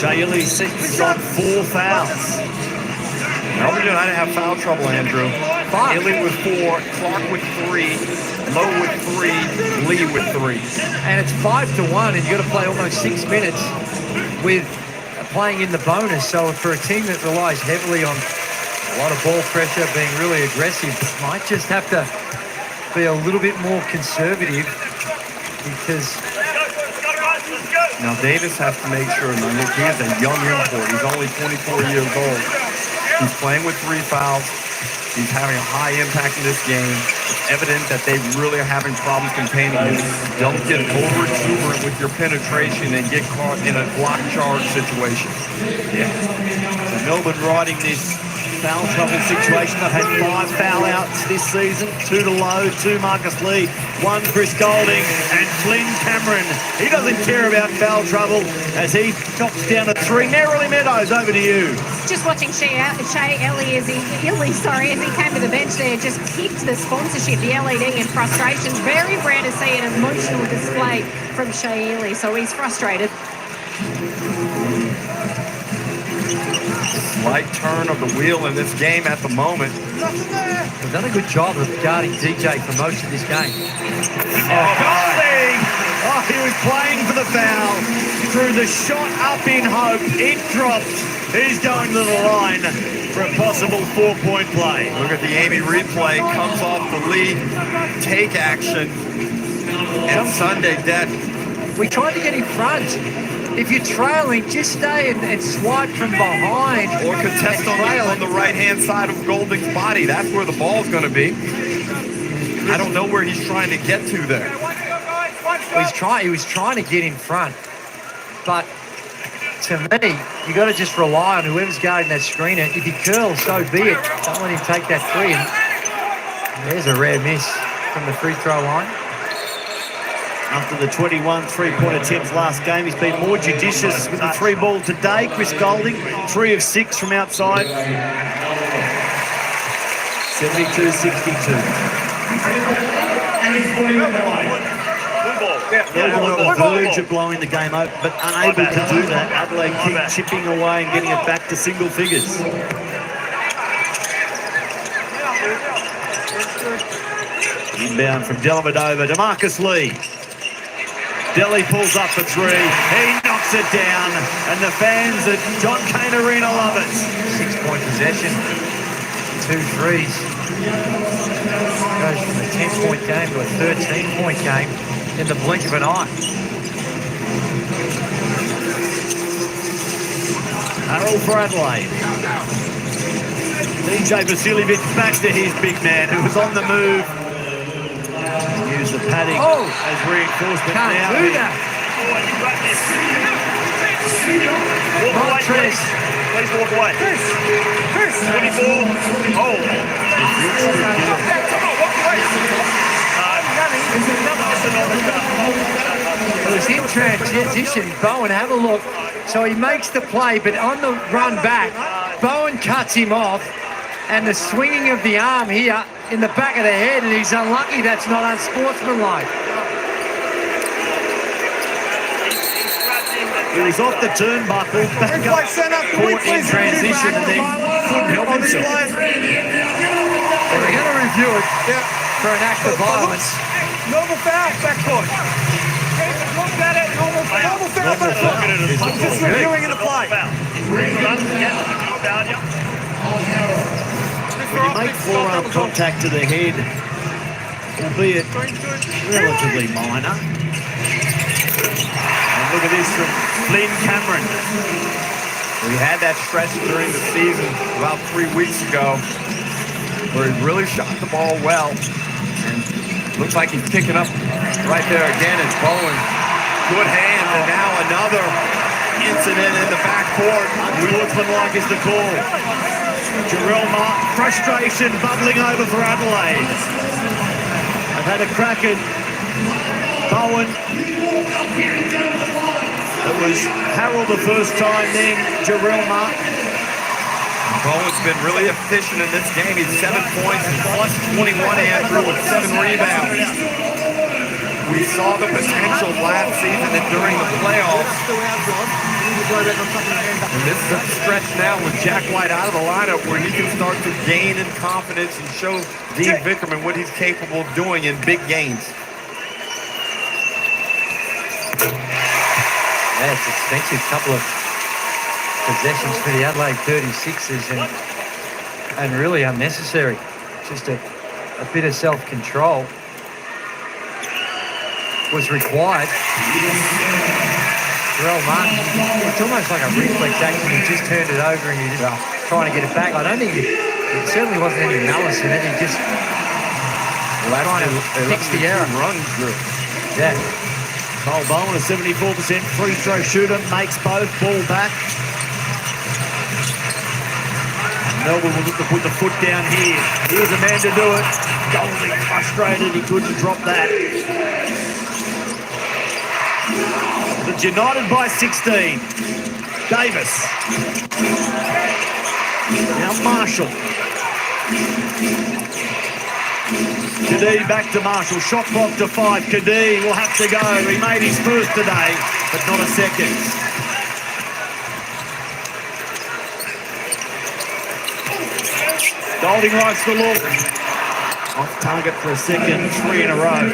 Shaylee is on 4 fouls. Melbourne United have foul trouble, Andrew. Illy with 4, Clark with 3, Lowe with 3, Lee with 3. And it's 5-1, and you've got to play almost 6 minutes with playing in the bonus. So for a team that relies heavily on a lot of ball pressure, being really aggressive, might just have to be a little bit more conservative because... Now Davis has to make sure, he is a young import. He's only 24 years old. He's playing with 3 fouls. He's having a high impact in this game. It's evident that they really are having problems containing him. Don't get over exuberant with your penetration and get caught in a block charge situation. Yeah. So Melbourne riding this foul trouble situation. They've had 5 foul outs this season. 2 to Lowe, 2 Marcus Lee, 1 Chris Golding, and Flynn Cameron. He doesn't care about foul trouble as he knocks down a 3. Nerily Meadows, over to you. Just watching Shea Ellie as he came to the bench there, just kicked the sponsorship, the LED, in frustrations. Very rare to see an emotional display from Shea Ellie, so he's frustrated. Slight turn of the wheel in this game at the moment. They've done a good job of guarding DJ for most of this game. Golding! Oh, he was playing for the foul. Threw the shot up in hope. It dropped. He's going to the line for a possible 4-point play. Look at the Amy replay. Comes off the lead. Take action. And Sunday dead. We tried to get in front. If you're trailing, just stay and swipe from behind. Or contest on the right-hand side of Golding's body. That's where the ball's going to be. I don't know where he's trying to get to there. He was trying to get in front. But to me, you got to just rely on whoever's guarding that screener. If he curls, so be it. Don't let him take that 3. And there's a rare miss from the free throw line. After the 21 3-point attempts last game, he's been more judicious with the 3 ball today. Chris Golding, 3 of 6 from outside. 72-62. Melbourne on the verge of blowing the game open, but unable to do that. Adelaide keep chipping away and getting it back to single figures. Inbound from Dellavedova to Marcus Lee. Delhi pulls up for 3. He knocks it down, and the fans at John Cain Arena love it. 6-point possession, 2 threes. Goes from a 10-point game to a 13-point game in the blink of an eye. Harold for Adelaide. DJ Vasiljevic back to his big man who was on the move. Use the padding as reinforcement. Can't now. do that. Please walk away. 24. Oh. It was in transition. Bowen, have a look. So he makes the play, but on the run back, Bowen cuts him off, and the swinging of the arm here in the back of the head, and he's unlucky that's not unsportsmanlike. He was off the turnbuckle, back up court in transition, and then couldn't help himself. Well, they're going to review it for an act of violence. Normal foul, backcourt. Look at it, normal foul, backcourt. I'm just reviewing in the play. When you make forearm contact to the head, albeit relatively minor. And look at this from Flynn Cameron. We had that stretch during the season about 3 weeks ago where he really shot the ball well. And looks like he's picking up right there again. It's Bowen. Good hands, and now another incident in the backcourt. Unsportsmanlike is the call. Jarrell Mark, frustration bubbling over for Adelaide. They've had a crack at Bowen. It was Harold the first time, then Jarrell Mark. Bowen's been really efficient in this game. He's 7 points and plus 21, Andrew, with 7 rebounds. We saw the potential last season and during the playoffs. And this is a stretch now with Jack White out of the lineup where he can start to gain in confidence and show Dean Vickerman what he's capable of doing in big games. Yeah, it's expensive couple of possessions for the Adelaide 36ers and really unnecessary. Just a bit of self-control was required. Jarrell Martin, it's almost like a reflex action. He just turned it over and he's just trying to get it back. I don't think It certainly wasn't any malice in it. He just trying to fix the error. Run through. Yeah. Cole Bowen, a 74% free throw shooter, makes both. Ball back. Melbourne will look to put the foot down here. Here's a man to do it. Golding frustrated, he couldn't drop that. It's United by 16. Davis. Now Marshall. Kadee back to Marshall. Shot clock to 5. Kadee will have to go. He made his first today, but not a second. Golding likes the look. Off target for a second. 3 in a row.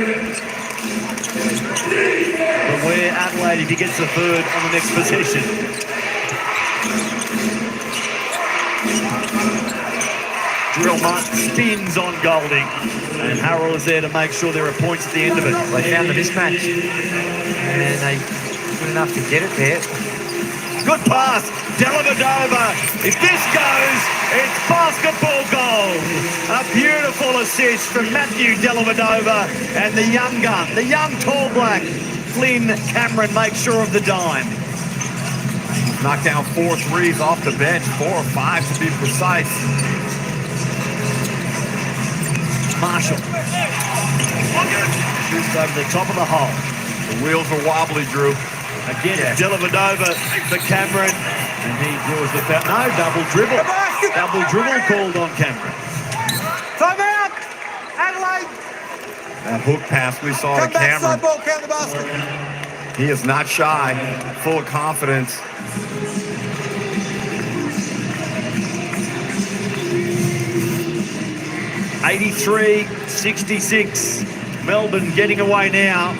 But where Adelaide if he gets the third on the next possession. Drill Mutt spins on Golding. And Harrell is there to make sure there are points at the end of it. They found the mismatch. And they good enough to get it there. Good pass. Dellavedova. If this goes, it's basketball goal. A beautiful assist from Matthew Dellavedova and the young gun, the young tall black. Flynn Cameron makes sure of the dime. Knocked down 4 threes off the bench, 4 or 5 to be precise. Marshall. Shoots over the top of the hole. The wheels are wobbly, Drew. Again, Dellavedova for Cameron. And he draws the foul. No, double dribble. Double dribble called on Cameron. Time out! Adelaide! That hook pass we saw to Come back, Cameron. side ball, count the basket. He is not shy, full of confidence. (83-66). Melbourne getting away now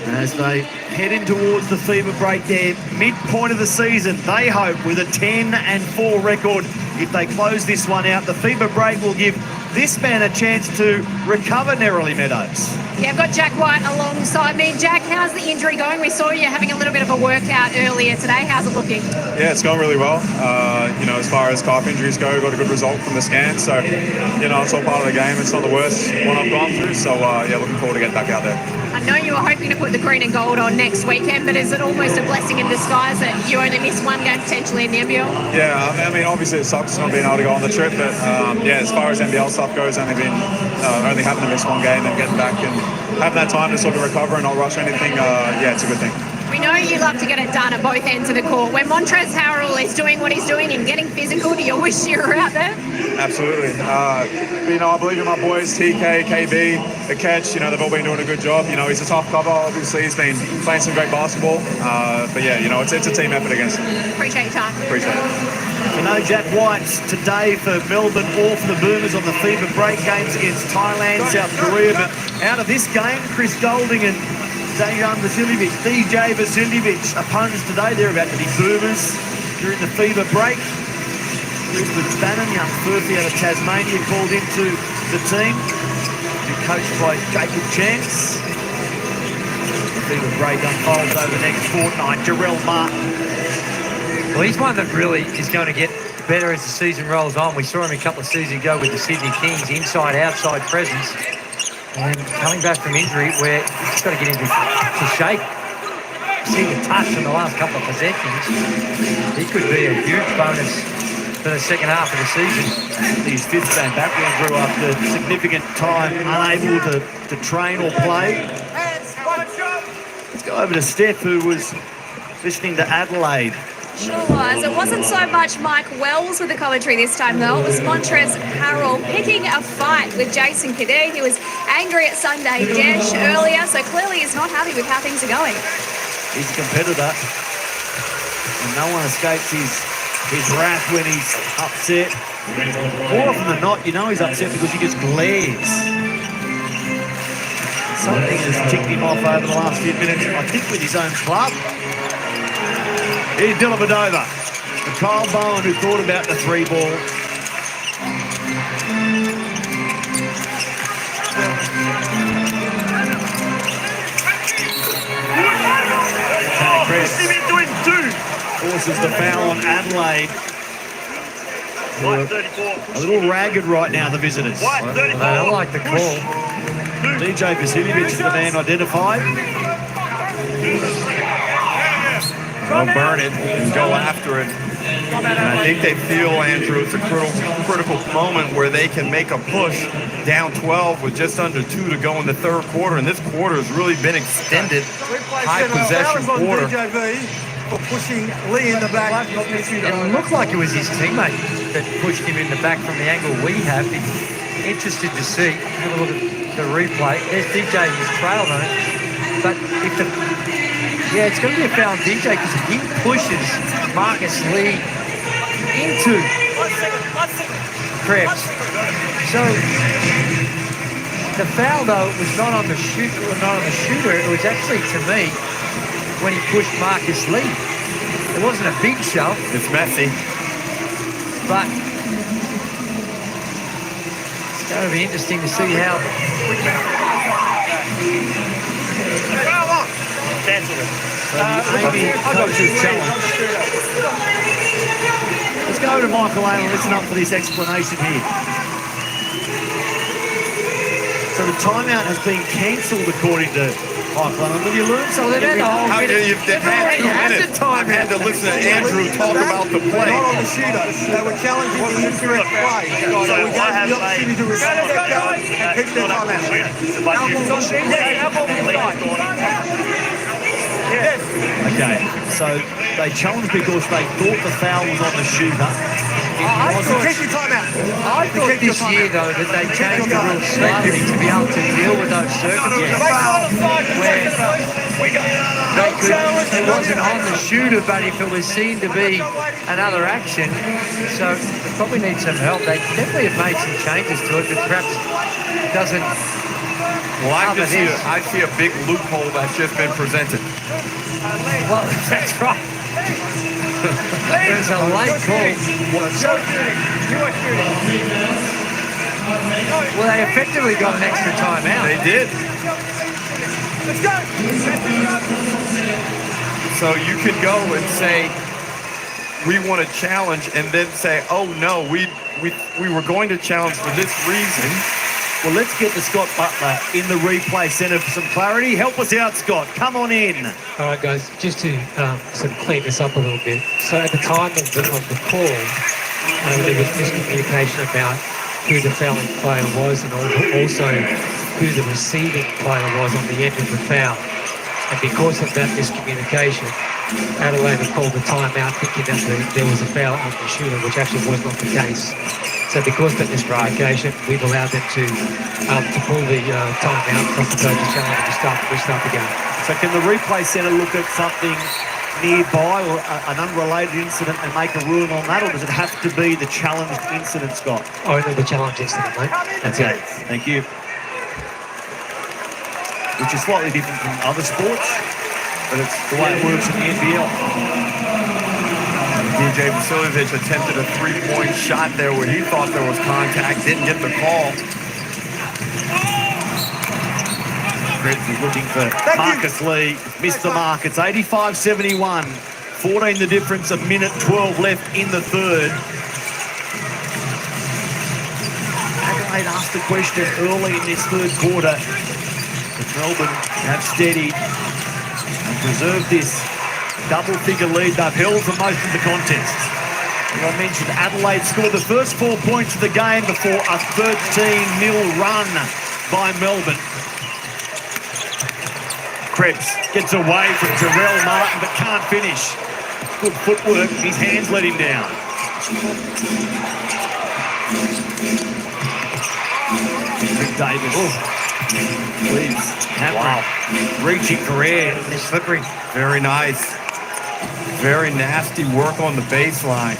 as they head in towards the fever break there. Midpoint of the season, they hope with a 10-4 record. If they close this one out, the fever break will give this man a chance to recover Nerily Meadows. Yeah, I've got Jack White alongside me. Jack, how's the injury going? We saw you having a little bit of a workout earlier today. How's it looking? Yeah, it's going really well. As far as calf injuries go, got a good result from the scan. So, it's all part of the game. It's not the worst one I've gone through. So, looking forward to getting back out there. I know you were hoping to put the green and gold on next weekend, but is it almost a blessing in disguise that you only miss one game potentially in the NBL? Yeah, I mean, obviously it sucks not being able to go on the trip, but as far as NBL stuff goes, only having to miss one game and getting back and having that time to sort of recover and not rush anything, it's a good thing. We know you love to get it done at both ends of the court. When Montrezl Harrell is doing what he's doing and getting physical, do you wish you were out there? Absolutely. I believe in my boys, TK, KB, the catch. They've all been doing a good job. He's a tough cover. Obviously, he's been playing some great basketball. It's a team effort against him. Appreciate your time. Appreciate it. We know Jack White's today for Melbourne, all for the Boomers on the fever break games against Thailand, South Korea. But out of this game, Chris Golding and DJ Vasiljevic, opponents today, they're about to be Boomers during the fever break. Brisbane Bannon, young Furphy out of Tasmania, called into the team. And coached by Jacob Chance. The fever break unfolds over the next fortnight. Jarrell Martin. Well, he's one that really is going to get better as the season rolls on. We saw him a couple of seasons ago with the Sydney Kings, inside-outside presence. And coming back from injury, where he's just got to get into shape. See the touch in the last couple of possessions. He could be a huge bonus for the second half of the season. His fifth game back, we grew after significant time unable to train or play. Let's go over to Steph, who was listening to Adelaide. Sure was. It wasn't so much Mike Wells with the commentary this time, though. It was Montrezl Harrell picking a fight with Jason Kadee. He was angry at Sunday Dash earlier, so clearly he's not happy with how things are going. He's a competitor, and no one escapes his wrath when he's upset. More often than not, he's upset because he just glares. Something has ticked him off over the last few minutes, I think with his own club. Here's Dellavedova. Kyle Bowen, who thought about the three ball. Chris forces the foul on Adelaide. A little ragged right now, the visitors. I like the call. DJ Vasiljevic is the man identified. They'll burn it and go after it. And I think they feel, Andrew, it's a critical moment where they can make a push down 12 with just under 2 to go in the third quarter. And this quarter has really been extended. High possession quarter. DJV for pushing Lee in the back. It looked like it was his teammate that pushed him in the back from the angle we have. Interested to see. Have a look at the replay. There's DJ in his trail on it. But if the... Yeah, it's going to be a foul on DJ because he pushes Marcus Lee into Krebs. So the foul, though, was not on the shooter. It was actually, to me, when he pushed Marcus Lee. It wasn't a big shove. It's messy. But it's going to be interesting to see how... Let's go to Michael Allen and listen up for this explanation here. So the timeout has been cancelled according to Michael Allen. Have you learned something? I've had 2 minutes. I've had to listen to Andrew talk about the play. Not on the shooter. They were challenging the incorrect play. So we gave them the opportunity to respond and pick their time out. Okay, so they challenged because they thought the foul was on the shooter. I thought this year, though, that they changed the rules slightly to be able to deal with those circumstances where they could, it wasn't on the shooter, but if it was seen to be another action, so they probably need some help. They definitely have made some changes to it, but perhaps it doesn't. Well, I see a big loophole that's just been presented. Well, that's right. There's a late call. Well, they effectively got an extra timeout. They did. Let's go. So you can go and say, we want to challenge, and then say, oh no, we were going to challenge for this reason. Well, let's get to Scott Butler in the replay centre for some clarity. Help us out, Scott. Come on in. All right, guys, just to sort of clean this up a little bit. So at the time of the call, there was miscommunication about who the fouling player was and also who the receiving player was on the end of the foul. And because of that miscommunication, Adelaide called the timeout thinking that there was a foul on the shooter, which actually was not the case. So because of that miscommunication, we've allowed them to pull the timeout from the coach's challenge to restart the game. So can the replay centre look at something nearby or an unrelated incident and make a ruling on that, or does it have to be the challenged incident, Scott? Only the challenge incident, mate. That's Okay, it. thank you. Which is slightly different from other sports, but it's the way it works in the NBL. DJ Vasiljevic attempted a three-point shot there where he thought there was contact, didn't get the call. Krebs is looking for Marcus Lee, missed the mark. It's 85-71, 14 the difference, a minute 12 left in the third. Adelaide asked the question early in this third quarter. But Melbourne have steadied and preserved this double-figure lead they've held for most of the contest. As I mentioned, Adelaide scored the first 4 points of the game before a 13-0 run by Melbourne. Krebs gets away from Jarrell Martin but can't finish. Good footwork, his hands let him down. Rick Davis leaves Hammer, reaching for air. It's slippery. Very nice. Very nasty work on the baseline.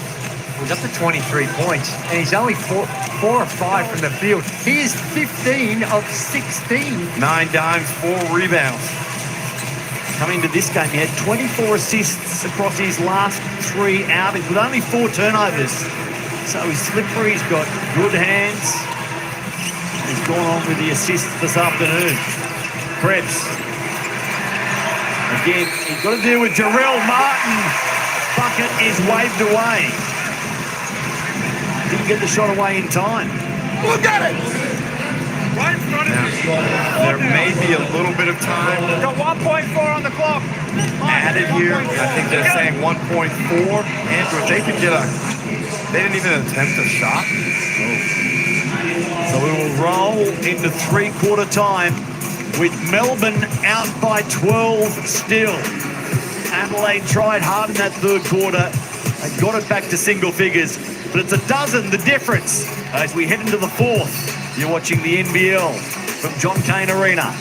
He's up to 23 points, and he's only 4 or 5 from the field. He is 15 of 16. 9 dimes, 4 rebounds. Coming to this game, he had 24 assists across his last 3 outings with only 4 turnovers. So he's slippery, he's got good hands. He's gone on with the assists this afternoon. Krebs. Again, he's got to deal with Jarrell Martin. Bucket is waved away. Didn't get the shot away in time. Look at it! Right in front of you. There may be a little bit of time Got 1.4 on the clock. added here. I think they're saying 1.4. Andrew, if they could get they didn't even attempt a shot. So we will roll into three-quarter time with Melbourne out by 12 still. Adelaide tried hard in that third quarter and got it back to single figures, but it's a dozen, the difference, as we head into the fourth. You're watching the NBL from John Cain Arena.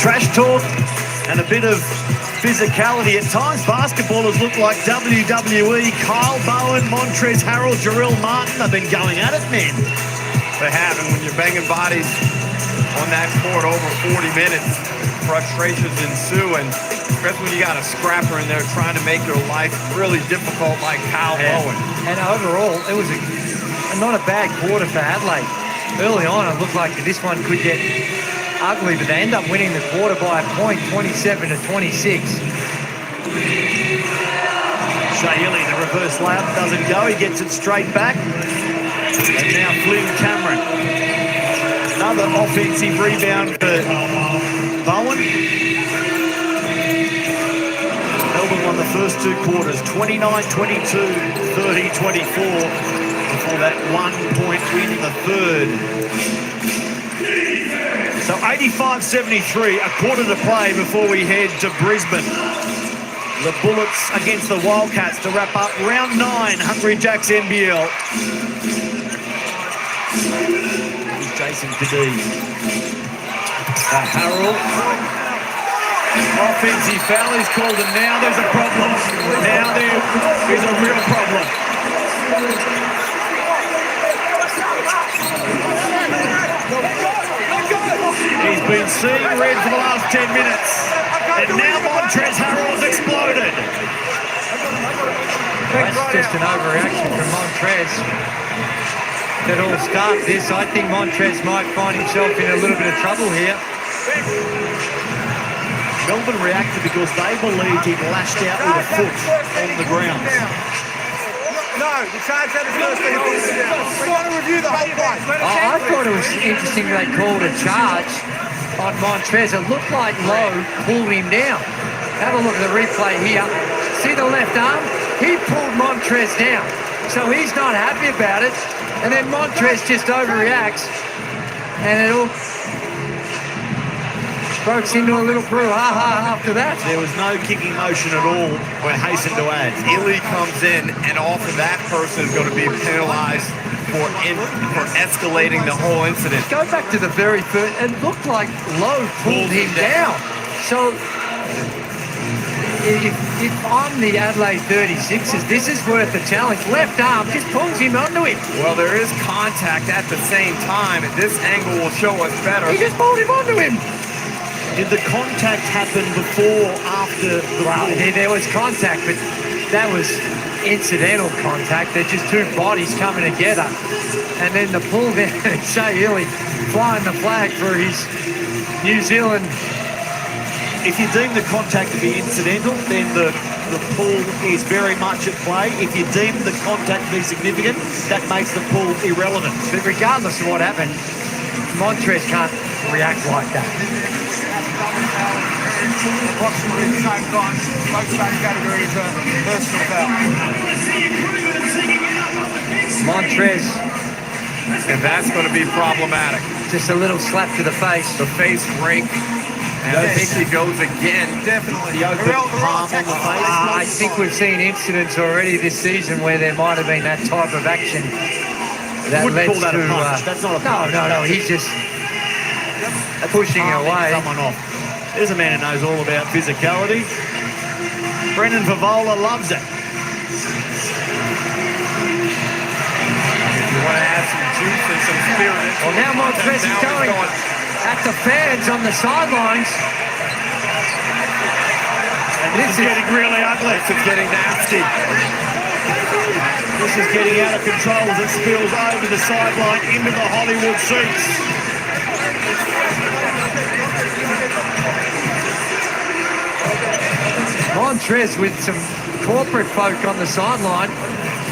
Trash talk and a bit of physicality. At times, basketballers look like WWE. Kyle Bowen, Montrezl Harrell, Jarrell Martin have been going at it, men. They have, and when you're banging bodies on that court over 40 minutes, frustrations ensue, and especially when you got a scrapper in there trying to make your life really difficult like Kyle Bowen. And overall, it was not a bad quarter for Adelaide. Early on, it looked like this one could get ugly, but they end up winning the quarter by a point, 27 to 26. Shahili, the reverse layup doesn't go. He gets it straight back. And now Flynn Cameron. Another offensive rebound for Bowen. Melbourne won the first two quarters, 29-22, 30-24, before that 1-point win in the third. So 85-73, a quarter to play before we head to Brisbane. The Bullets against the Wildcats to wrap up round 9, Hungry Jacks NBL. Here's Jason Kadee. Harrell. Offensive foul is called, and now there's a problem. Now there is a real problem. He's been seeing red for the last 10 minutes. And now Montrezl Harrell has exploded. That's just an overreaction from Montrezl. That all start this. I think Montrezl might find himself in a little bit of trouble here. Melbourne reacted because they believed he'd lashed out with a foot on the ground. No, the charge had his first thing. We've got to review the whole play. I thought it was interesting they called a charge on Montrezl. It looked like Lowe pulled him down. Have a look at the replay here. See the left arm? He pulled Montrezl down. So he's not happy about it. And then Montrezl just overreacts. And it all... Breaks into a little brouhaha after that. There was no kicking motion at all, we're hastened to add. Illy comes in, and off of that person is going to be penalized for escalating the whole incident. Go back to the very first, it looked like Lowe pulled him down. So if I'm the Adelaide 36ers, this is worth a challenge. Left arm just pulls him onto him. Well, there is contact at the same time, and this angle will show us better. He just pulled him onto him. Did the contact happen before, after the Well, there was contact, but that was incidental contact. They're just two bodies coming together. And then the pull down, Shea Illy flying the flag for his New Zealand. If you deem the contact to be incidental, then the pull is very much at play. If you deem the contact to be significant, that makes the pull irrelevant. But regardless of what happened, Montrez can't react like that. Approximately the same time, both same categories of personal foul. Montrez, And that's going to be problematic. just a little slap to the face. The face rake. And I think he goes again. Definitely the open palm on the face. I think we've seen incidents already this season where there might have been that type of action that Wouldn't led call that to. a punch. That's not a punch. No. He's just pushing Palming away. someone off. There's a man who knows all about physicality. Brendan Favola loves it. If you want to add some juice and some spirit. Well, now Montrez is going at the fans on the sidelines. And this is getting really ugly. This is getting nasty. This is getting out of control as it spills over the sideline into the Hollywood seats. Montrez with some corporate folk on the sideline.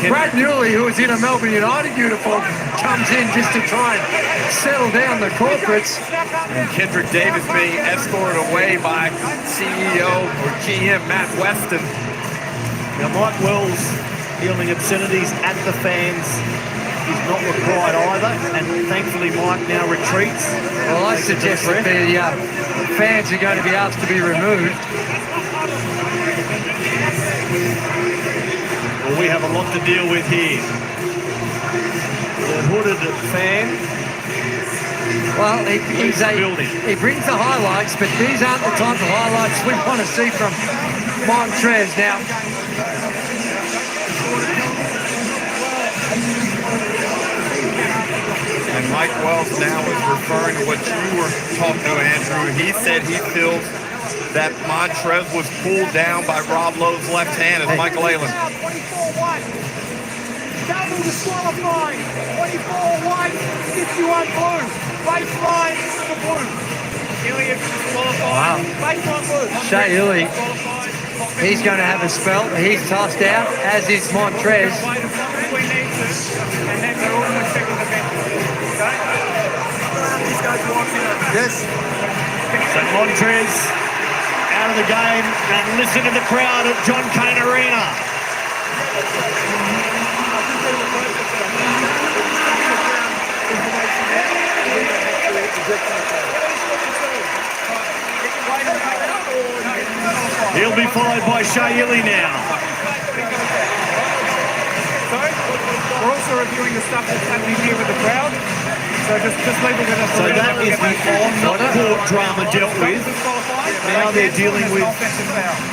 Brad Newley, who was in a Melbourne United uniform, comes in just to try and settle down the corporates. And Kendrick Davis being escorted away by CEO or GM Matt Weston. Now Mike Wells yelling obscenities at the fans is not required either, and thankfully Mike now retreats. Well, I suggest that the fans are going to be asked to be removed. Well, we have a lot to deal with here. The hooded fan. Well, he brings the highlights, but these aren't the type of highlights we want to see from Montrez. Now, And Mike Wells now is referring to what you were talking to, Andrew. He said he feels that Montrez was pulled down by Rob Lowe's left hand as Michael Aylen. 24-1. Double disqualifying. 24 white, 51 blue. Baseline for blue. Illy is disqualifying. Baseline blue. Shea Illy, he's going to have a spell. He's tossed out, as is Montrez. Yes. So Montrez out of the game, and listen to the crowd at John Cain Arena. He'll be followed by Shea Illy now. We're also reviewing the stuff that's happening here with the crowd. So just leave it with us. So that is the on-court drama dealt with. Now they're dealing with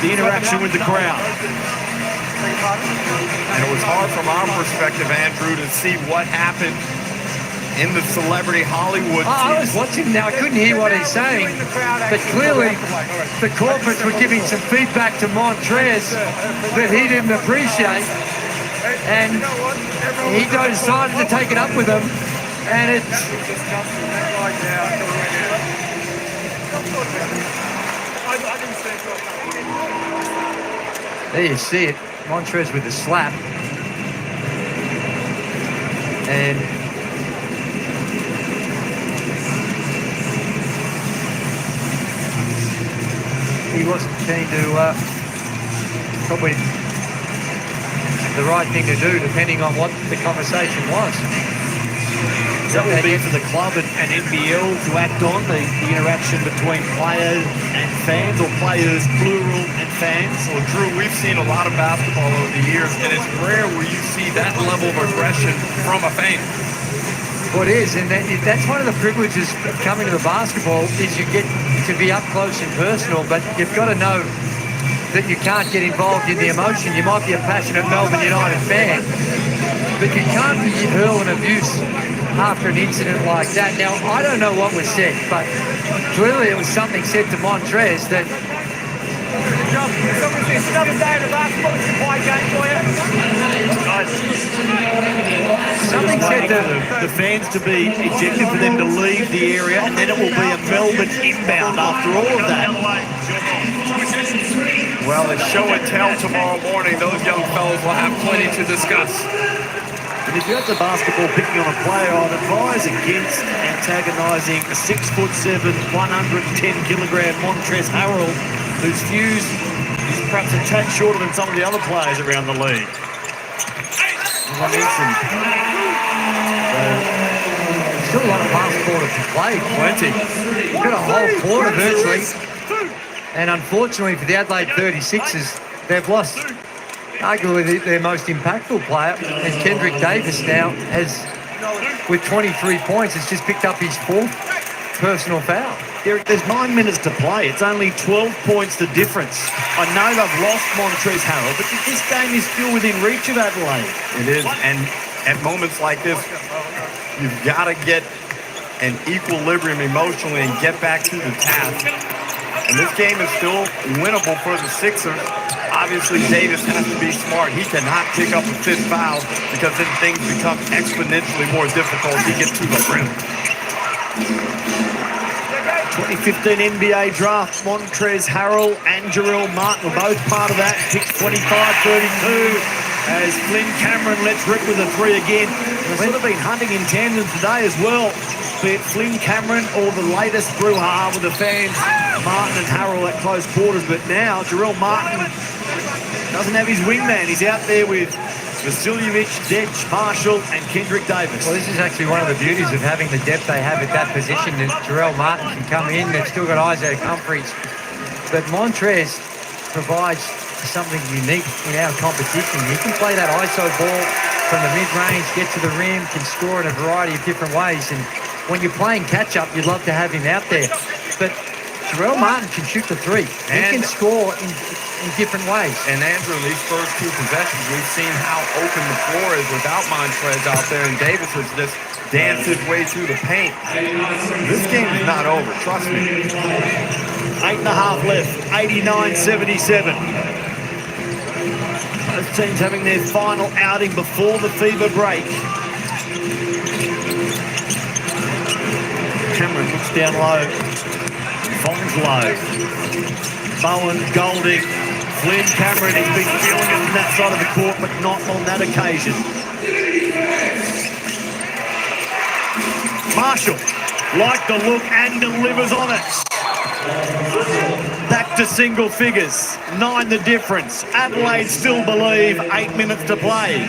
the interaction with the crowd. And it was hard from our perspective, Andrew, to see what happened in the celebrity Hollywood. I was watching now. I couldn't hear what he's saying, but clearly the corporates were giving some feedback to Montrez that he didn't appreciate, and he decided to take it up with them. And it's there you see it, Montrez with the slap, and he wasn't keen to probably the right thing to do, depending on what the conversation was. That would be for the club and NBL to act on the interaction between players and fans, or players plural and fans. Well, Drew, we've seen a lot of basketball over the years, and it's rare where you see that level of aggression from a fan. Well, it is, and that's one of the privileges of coming to the basketball, is you get to be up close and personal, but you've got to know that you can't get involved in the emotion. You might be a passionate Melbourne United fan, but you can't be hurling abuse after an incident like that. Now, I don't know what was said, but clearly it was something said to Montrez that... It's another day of the basketball. It's a quiet game for you. Something said to the fans to be ejected, for them to leave the area, and then it will be a Melbourne inbound after all of that. Well, it's show and tell tomorrow morning. Those young fellows will have plenty to discuss. And if you have the basketball picking on a player, I'd advise against antagonising a 6'7", 110-kilogram Montrezl Harrell, whose fuse is perhaps a tad shorter than some of the other players around the league. As I mentioned, still a lot of basketball to play, plenty. We've got a whole quarter virtually. And unfortunately for the Adelaide 36ers, they've lost arguably their most impactful player, and Kendrick Davis now has, with 23 points, has just picked up his 4th personal foul. There's 9 minutes to play. It's only 12 points the difference. I know they've lost Montrezl Harrell, but this game is still within reach of Adelaide. It is, and at moments like this, you've got to get an equilibrium emotionally and get back to the task. And this game is still winnable for the Sixers. Obviously, Davis has to be smart. He cannot pick up a 5th foul, because then things become exponentially more difficult to get to the rim. 2015 NBA draft, Montrezl Harrell and Jarrell Martin were both part of that. Picks 25-32 as Flynn Cameron lets rip with a 3 again. They've sort of been hunting in tandem today as well, be it Flynn Cameron or the latest brouhaha with the fans, Martin and Harrell at close quarters. But now Jarrell Martin doesn't have his wingman. He's out there with Vasiljevic, Dench, Marshall and Kendrick Davis. Well, this is actually one of the beauties of having the depth they have at that position. That Jarrell Martin can come in. They've still got Isaac Humphries. But Montrez provides something unique in our competition. He can play that ISO ball from the mid-range, get to the rim, can score in a variety of different ways. And when you're playing catch-up, you'd love to have him out there. But Jarrell Martin can shoot the 3. He can score in different ways. And Andrew, in these first 2 possessions, we've seen how open the floor is without Montrez out there, and Davis has just danced his way through the paint. This game is not over, trust me. 8.5 left, 89-77. Both teams having their final outing before the fever break. Cameron looks down low, finds low. Bowen, Golding, Flynn Cameron, he's been feeling it from that side of the court, but not on that occasion. Marshall, like the look and delivers on it. Back to single figures, 9 the difference. Adelaide still believe, 8 minutes to play.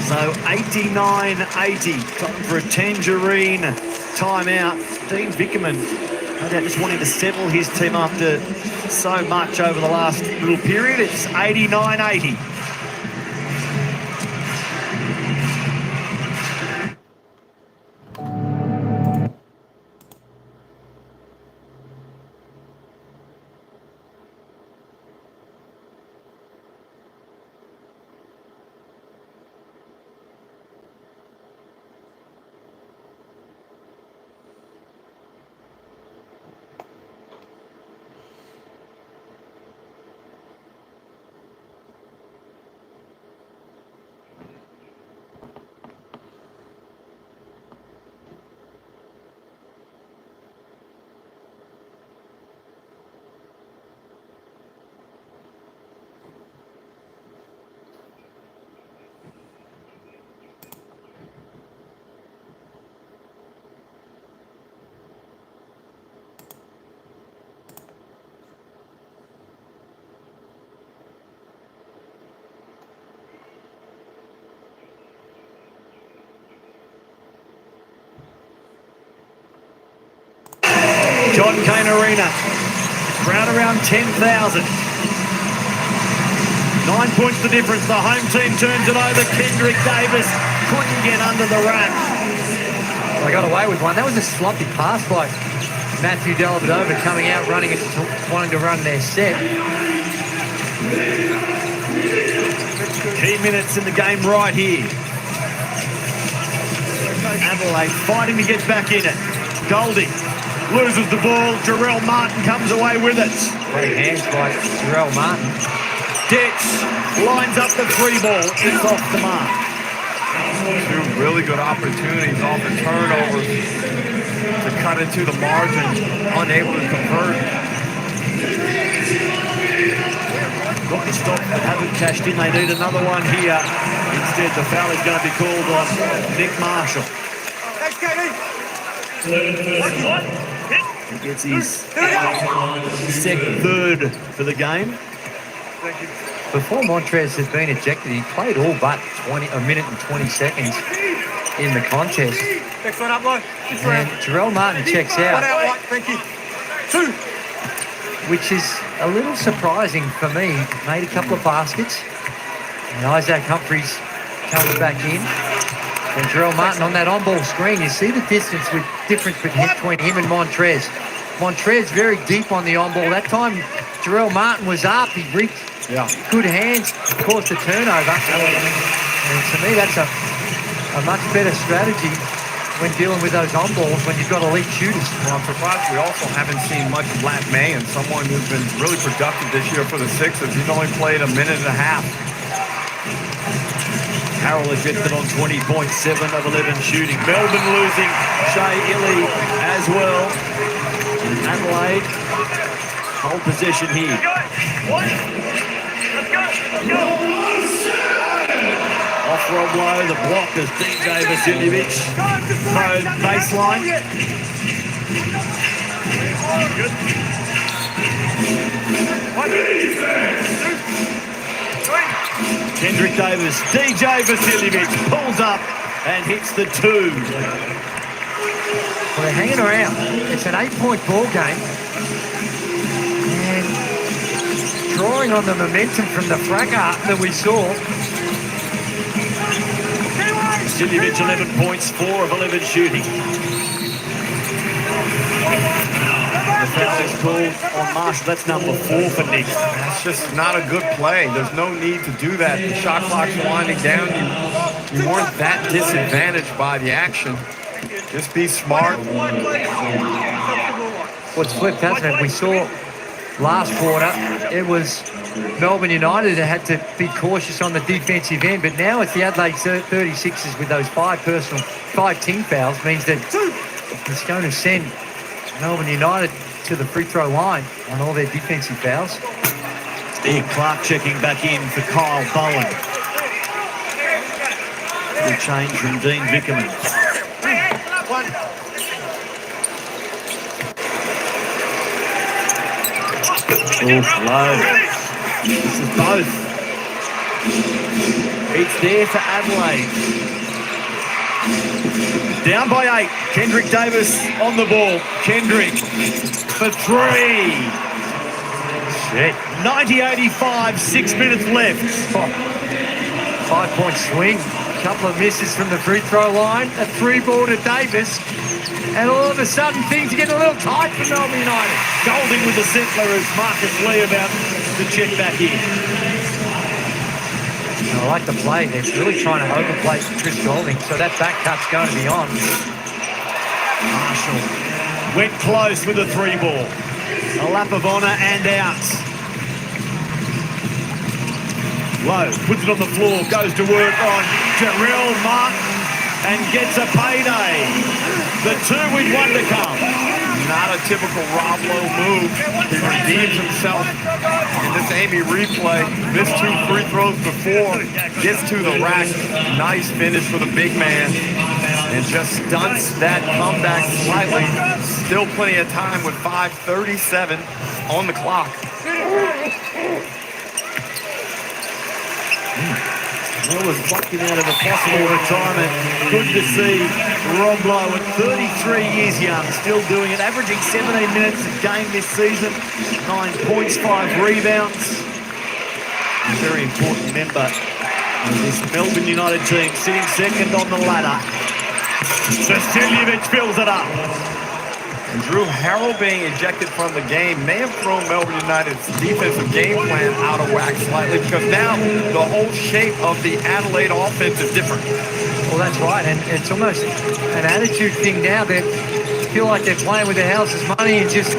So 89-80, time for a Tangerine timeout. Dean Vickerman, no doubt just wanting to settle his team after so much over the last little period. It's 89-80. John Cain Arena. Crowd around 10,000. 9 points the difference. The home team turns it over. Kendrick Davis couldn't get under the rack. I got away with one. That was a sloppy pass by Matthew Dellavedova coming out, running it, wanting to run their set. Key minutes in the game right here. Adelaide fighting to get back in it. Goldie loses the ball. Jarrell Martin comes away with it. Great hands by Jarrell Martin. Ditch lines up the free ball. It's off the mark. Two really good opportunities off the turnovers to cut into the margin, unable to convert. Got the stop but haven't cashed in. They need another one here. Instead, the foul is going to be called on Nick Marshall. Thanks, KD. He gets his second, third for the game. Before Montrez had been ejected, he played all but a minute and 20 seconds in the contest. Next one up, low. And Jarrell Martin checks out, One out, White. Thank you. 2. which is a little surprising for me. Made a couple of baskets. And Isaac Humphries comes back in. And Jarrell Martin on that on-ball screen. You see the difference between him and Montrez. Montrez very deep on the on-ball. That time, Jarrell Martin was up. He reached good hands, caused a turnover. And to me, that's a much better strategy when dealing with those on-balls when you've got elite shooters. Well, I'm surprised we also haven't seen much of Black May, and someone who's been really productive this year for the Sixers. He's only played a minute and a half. Harrell ejected on 20.7 of 11 shooting. Melbourne losing Shea Illy as well. Adelaide hold possession here. Off Rob Lowe, the block is DJ Vasiljevic. Baseline. Kendrick Davis, DJ Vasiljevic pulls up and hits the 2. Well, they're hanging around. It's an 8-point ball game. And drawing on the momentum from the fracas that we saw. Vasiljevic 11 points, 4 of 11 shooting. The foul is called on Marshall. That's number 4 for Nick. That's just not a good play. There's no need to do that. The shot clock's winding down. You weren't that disadvantaged by the action. Just be smart. What's flipped, hasn't it? We saw last quarter, it was Melbourne United that had to be cautious on the defensive end, but now it's the Adelaide 36ers with those 5 team fouls, means that it's going to send Melbourne United to the free throw line on all their defensive fouls. Steve Clark checking back in for Kyle Bowen. Good change from Dean Vickerman. Low. This is both. It's there for Adelaide. Down by 8. Kendrick Davis on the ball. Kendrick for 3. Shit. 90-85, 6 minutes left. 5-point swing. Couple of misses from the free throw line. A 3-ball to Davis. And all of a sudden, things are getting a little tight for Melbourne United. Golding with the settler as Marcus Lee about to check back in. I like the play. They're really trying to overplay Chris Golding, so that back cut's going to be on. Marshall went close with a 3-ball. A lap of honour and out. Lowe puts it on the floor, goes to work on Jarrell Martin and gets a payday. The 2 with 1 to come. Not a typical Rob Lowe move. He redeems himself in this Amy replay. Missed 2 free throws before. Gets to the rack. Nice finish for the big man. And just stunts that comeback slightly. Still plenty of time with 5:37 on the clock. Melbourne plucked him out of a possible retirement. Good to see Rob Lowe at 33 years young, still doing it, averaging 17 minutes a game this season, 9 points, 5 rebounds. A very important member of this Melbourne United team, sitting second on the ladder. Vasiljevic fills it up. And Drew Harrell being ejected from the game may have thrown Melbourne United's defensive game plan out of whack slightly, because now the whole shape of the Adelaide offense is different. Well, that's right, and it's almost an attitude thing now that feel like they're playing with their house's money and just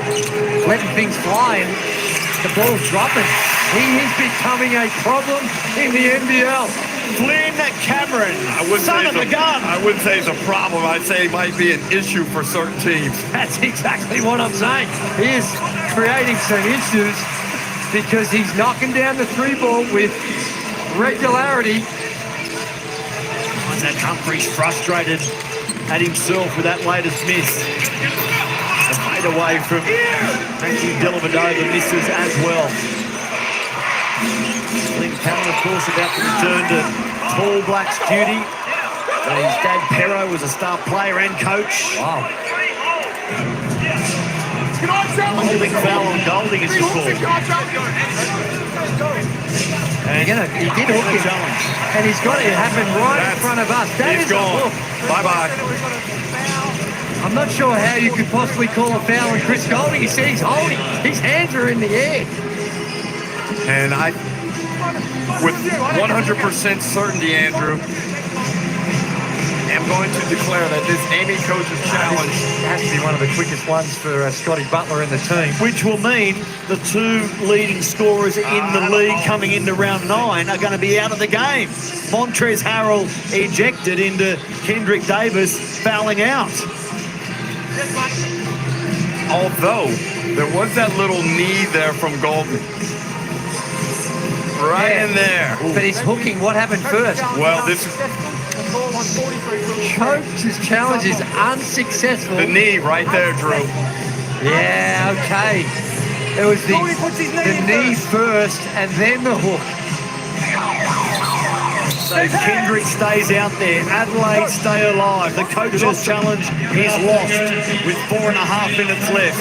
letting things fly, and the ball's dropping. He is becoming a problem in the NBL. Flynn Cameron, son of the gun. I wouldn't say it's a problem. I'd say it might be an issue for certain teams. That's exactly what I'm saying. He is creating some issues because he's knocking down the three ball with regularity. Isaac Humphries frustrated at himself with that latest miss. A fade away from Matthew Dellavedova misses as well. Flynn Cameron, of course, about to return to Tall Blacks duty. His dad, Pero, was a star player and coach. Wow. Holding foul on Golding as he scored. And he did hook him. Challenge. And he's got it happen right in front of us. That is a hook. Bye-bye. I'm not sure how you could possibly call a foul on Chris Golding. You see he's holding. His hands are in the air. And I, with 100% certainty, Andrew, am going to declare that this Amy Coach's challenge has to be one of the quickest ones for Scotty Butler in the team. Which will mean the two leading scorers in the league coming into round 9 are going to be out of the game. Montrezl Harrell ejected into Kendrick Davis fouling out. Although there was that little knee there from Golden. Right in there. But he's hooking. What happened first? Well, this is Coach's challenge is unsuccessful. the knee right there, Drew. Yeah, okay. It was the knee first and then the hook. So Kendrick stays out there. Adelaide stay alive. The coach's challenge is lost with 4.5 minutes left.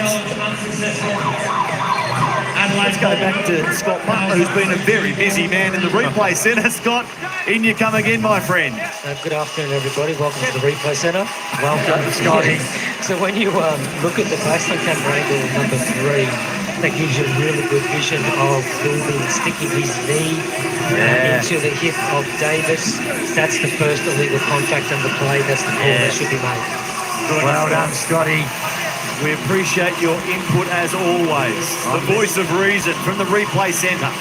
Let's go back to Scott Butler, who's been a very busy man in the replay centre. Scott, in you come again, my friend. Good afternoon, everybody. Welcome to the replay centre. Welcome, Scotty. So when you look at the baseline camera angle number 3, that gives you a really good vision of Philby sticking his knee into the hip of Davis. That's the first illegal contact on the play. That's the call that should be made. Well done, Scotty. We appreciate your input as always. The voice of reason from the replay centre.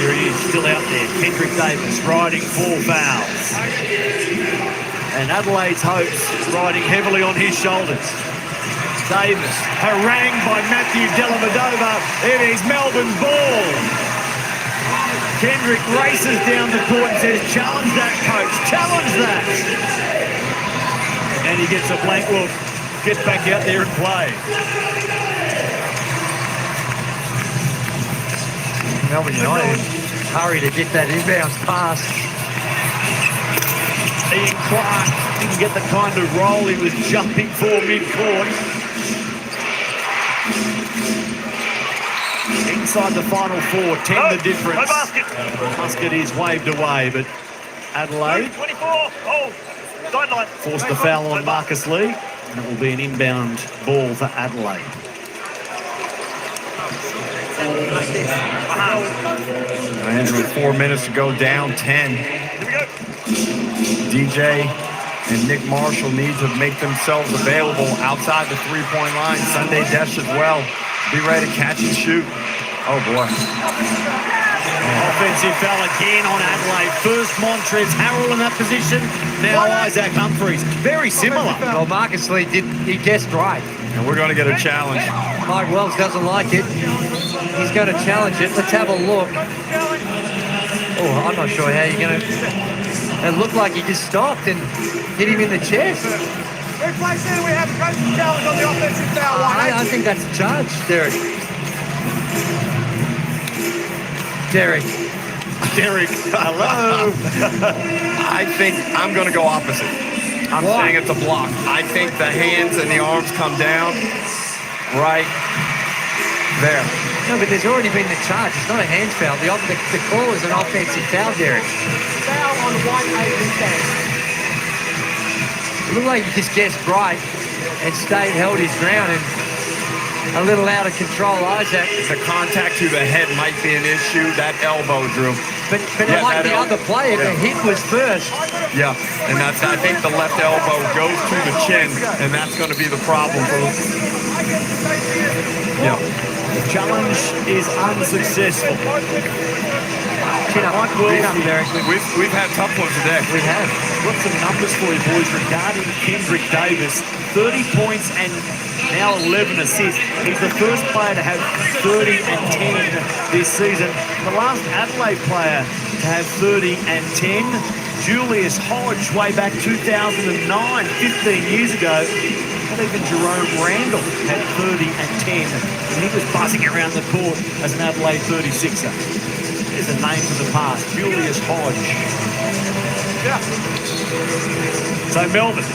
Here he is, still out there. Kendrick Davis riding 4 fouls. And Adelaide's hopes riding heavily on his shoulders. Davis harangued by Matthew Dellavedova. It is Melbourne's ball. Kendrick races down the court and says, challenge that, coach, challenge that. And he gets a blank look, gets back out there and play. Melbourne United hurry to get that inbounds pass. Ian Clark didn't get the kind of roll he was jumping for mid-court. Inside the final 4, 10 the difference. Musket is waved away, but Adelaide forced the foul on Marcus Lee, and it will be an inbound ball for Adelaide. Andrew, with 4 minutes to go, down 10. DJ and Nick Marshall need to make themselves available outside the three-point line. Sunday Desh as well. Be ready to catch and shoot. Oh, boy. Offensive foul again on Adelaide. First Montrezl Harrell in that position. Now Isaac Humphries. Very similar. Well, Marcus Lee he guessed right. And we're going to get a challenge. Mike Wells doesn't like it. He's going to challenge it. Let's have a look. Oh, I'm not sure how you're going to... It looked like he just stopped and hit him in the chest. Replay center, we have a coaching challenge on the offensive foul line. I think that's a charge, Derek. Derek. Derek, hello. I think I'm going to go opposite. I'm saying it's a block. I think the hands and the arms come down right there. No, but there's already been the charge. It's not a hands foul. The call is an offensive foul, Derek. Foul on white stand. It looked like he just guessed right and held his ground and a little out of control, Isaac. The contact to the head might be an issue. That elbow, Drew. But Yeah, like that the other player, the hit was first. Yeah, and I think the left elbow goes to the chin, and that's going to be the problem. Yeah. The challenge is unsuccessful. Chin up, Derek. We've had tough ones today. We have. Got some numbers for you, boys, regarding Kendrick Davis. 30 points and now 11 assists. He's the first player to have 30 and 10 this season. The last Adelaide player to have 30 and 10, Julius Hodge, way back 2009, 15 years ago. Not even Jerome Randall had 30 and 10, and he was buzzing around the court as an Adelaide 36er. There's a name for the past, Julius Hodge. Yeah. So Melbourne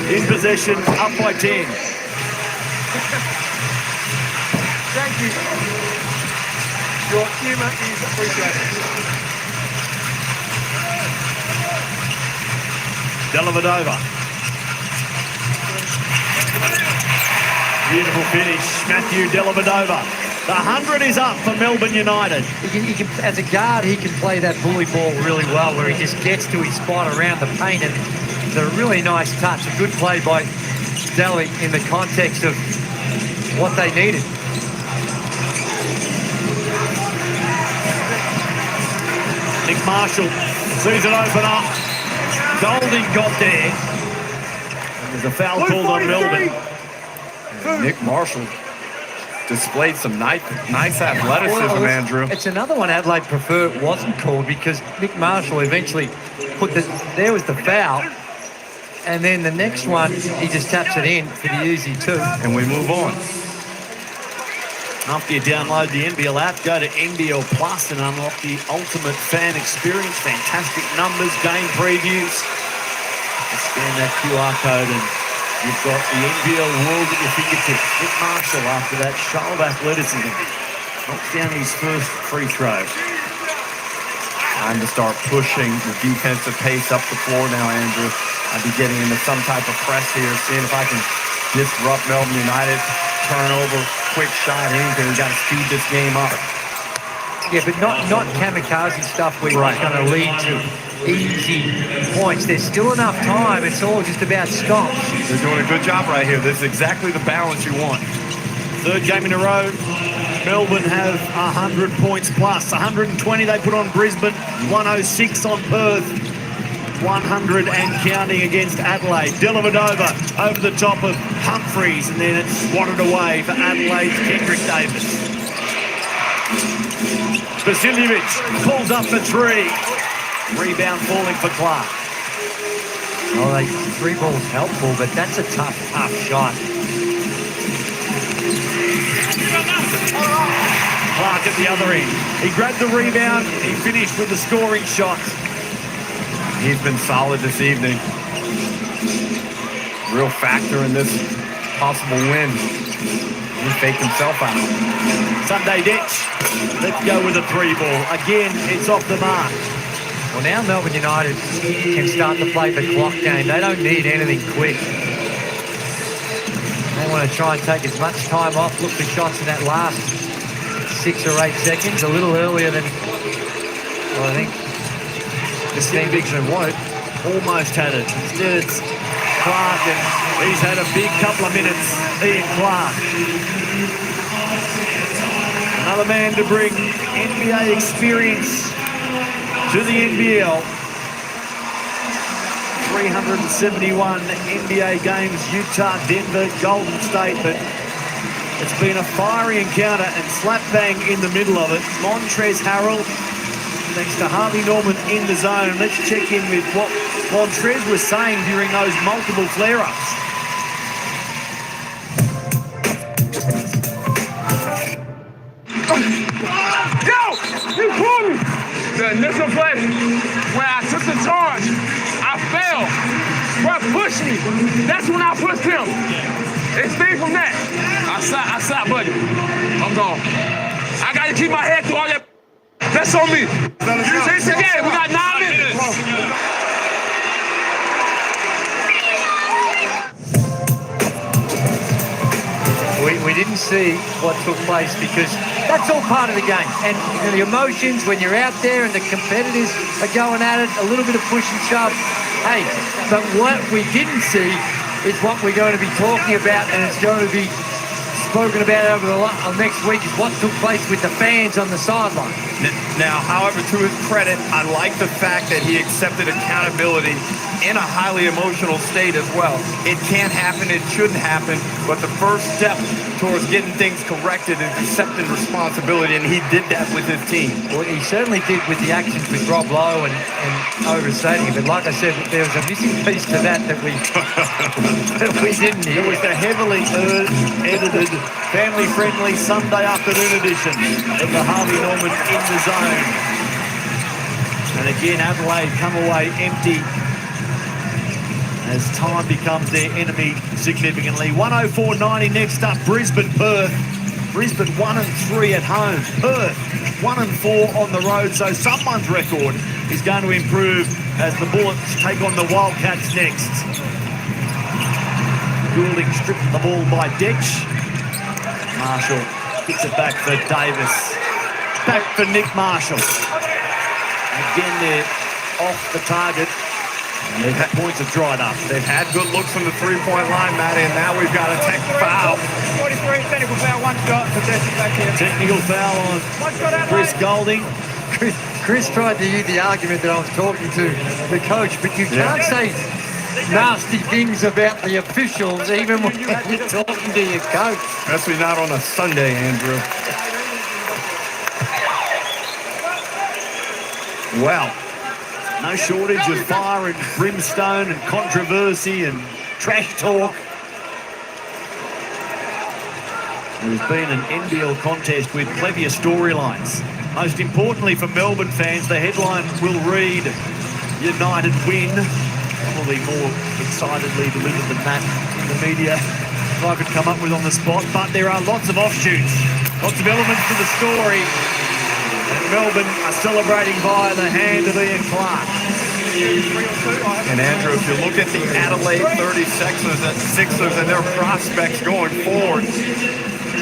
in possession, up by 10. Thank you. Your humour is appreciated. Dellavedova. Beautiful finish, Matthew Dellavedova. The 100 is up for Melbourne United. He can, as a guard, he can play that bully ball really well, where he just gets to his spot around the paint, and it's a really nice touch. A good play by Delly in the context of what they needed. Nick Marshall sees it open up. Golding got there. And there's a foul called on Melbourne. Nick Marshall displayed some nice athleticism, Andrew. It's another one Adelaide preferred wasn't called, because Nick Marshall eventually there was the foul, and then the next one, he just taps it in for the easy two. And we move on. After you download the NBL app, go to NBL Plus and unlock the ultimate fan experience. Fantastic numbers, game previews. Just scan that QR code and you've got the NBL world at your fingertips. Nick Marshall, after that show of athleticism, knocks down his first free throw. Time to start pushing the defensive pace up the floor now, Andrew. I'll be getting into some type of press here, seeing if I can disrupt Melbourne United, turnover, quick shot, anything. We've got to speed this game up. Yeah, but not kamikaze stuff where you're going to lead to easy points. There's still enough time. It's all just about stops. They're doing a good job right here. This is exactly the balance you want. Third game in a row. Melbourne have 100 points plus. 120 they put on Brisbane, 106 on Perth, 100 and counting against Adelaide. Dellavedova over the top of Humphreys, and then it's swatted away for Adelaide's Kendrick Davis. Vasiljevic pulls up for three. Rebound falling for Clark. Oh, three ball's helpful, but that's a tough shot. Clark at the other end. He grabbed the rebound. He finished with the scoring shot. He's been solid this evening. Real factor in this possible win. He faked himself out. Sunday Ditch. Let's go with a three ball. Again, it's off the mark. Well, now Melbourne United can start to play the clock game. They don't need anything quick. They want to try and take as much time off, look for shots in that last 6 or 8 seconds, a little earlier than, well, I think the team Dixon wanted. Almost had it. Instead, it's Clark, and he's had a big couple of minutes, Ian Clark. Another man to bring NBA experience to the NBL. 371 NBA games, Utah, Denver, Golden State, but it's been a fiery encounter, and slap bang in the middle of it, Montrezl Harrell next to Harvey Norman in the zone. Let's check in with what Montrez was saying during those multiple flare-ups. Yo! You call me. The initial play, when I took the charge, I fell. Bro pushed me. That's when I pushed him. It stayed from that. I slapped buddy. I'm gone. I got to keep my head through all that. That's on me. Yeah, we got 9 minutes. We didn't see what took place because that's all part of the game. And the emotions when you're out there and the competitors are going at it, a little bit of push and shove. Hey, but what we didn't see is what we're going to be talking about, and it's going to be spoken about over the next week, is what took place with the fans on the sideline. Now, however, to his credit, I like the fact that he accepted accountability in a highly emotional state as well. It can't happen, it shouldn't happen, but the first step towards getting things corrected is accepting responsibility, and he did that with his team. Well, he certainly did with the actions with Rob Lowe and overstating it, but like I said, there was a missing piece to that we didn't hear. It was the heavily edited, family-friendly Sunday afternoon edition of the Harvey Norman In the Zone. And again, Adelaide come away empty as time becomes their enemy significantly. 104.90 next up, Brisbane-Perth. Brisbane 1-3 at home. Perth 1-4 on the road, so someone's record is going to improve as the Bullets take on the Wildcats next. Goulding stripped the ball by Detch. Marshall kicks it back for Davis. Back for Nick Marshall. Again, they're off the target. Their points have dried up. They've had good looks from the three-point line, Matty, and now we've got a technical foul. 43, technical foul, 1 shot, possession back here. Technical foul on Chris Goulding. Chris tried to use the argument that I was talking to the coach, but you can't say nasty things about the officials even when you're talking to your coach. Especially not on a Sunday, Andrew. Well, no shortage of fire and brimstone and controversy and trash talk. There's been an NBL contest with plenty of storylines. Most importantly for Melbourne fans, the headline will read, United win. Probably more excitedly delivered than that in the media if I could come up with on the spot. But there are lots of offshoots, lots of elements to the story. And Melbourne are celebrating via the hand of Ian Clark. And Andrew, if you look at the Adelaide 36ers and their prospects going forward,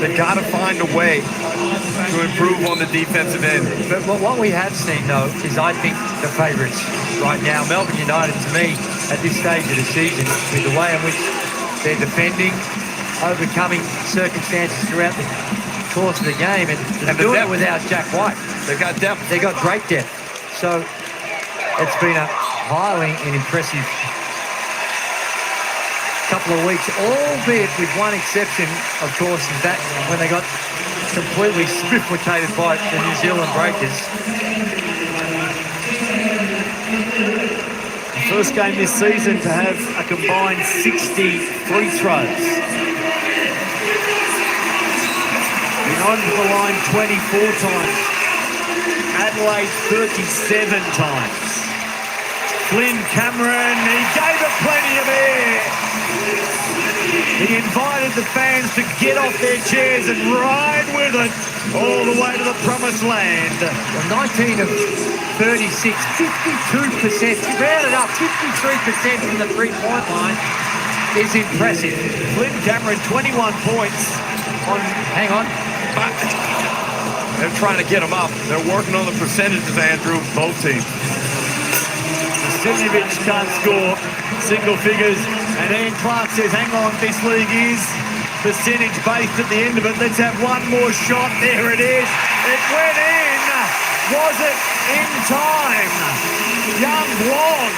they've got to find a way to improve on the defensive end. But what we have seen, though, is I think the favourites right now, Melbourne United, to me, at this stage of the season, with the way in which they're defending, overcoming circumstances throughout the course of the game, and doing it without Jack White. They've got depth. They've got great depth. So it's been a highly and impressive couple of weeks, albeit with one exception, of course, is that when they got completely spifflicated by the New Zealand Breakers. The first game this season to have a combined 60 free throws. United to the line 24 times. Adelaide 37 times. Flynn Cameron, he gave it plenty of air. He invited the fans to get off their chairs and ride with it all the way to the promised land. Well, 19 of 36, 52%, rounded up 53% from the three-point line is impressive. Flynn Cameron, 21 points on... Hang on. They're trying to get them up. They're working on the percentages, Andrew, both teams. Vasiljevic can't score single figures, and Ian Clark says, hang on, this league is percentage-based at the end of it. Let's have one more shot. There it is. It went in. Was it in time? Young Blog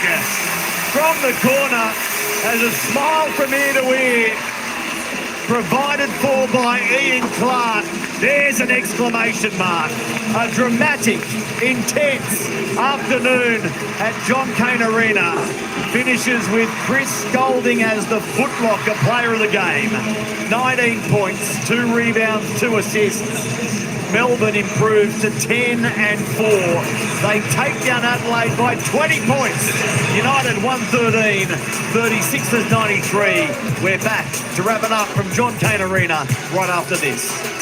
from the corner has a smile from ear to ear, provided for by Ian Clark. There's an exclamation mark. A dramatic, intense afternoon at John Cain Arena finishes with Chris Goulding as the Foot Locker player of the game. 19 points, 2 rebounds, 2 assists. Melbourne improve to 10-4. They take down Adelaide by 20 points. United 113, 36ers 93. We're back to wrap it up from John Cain Arena right after this.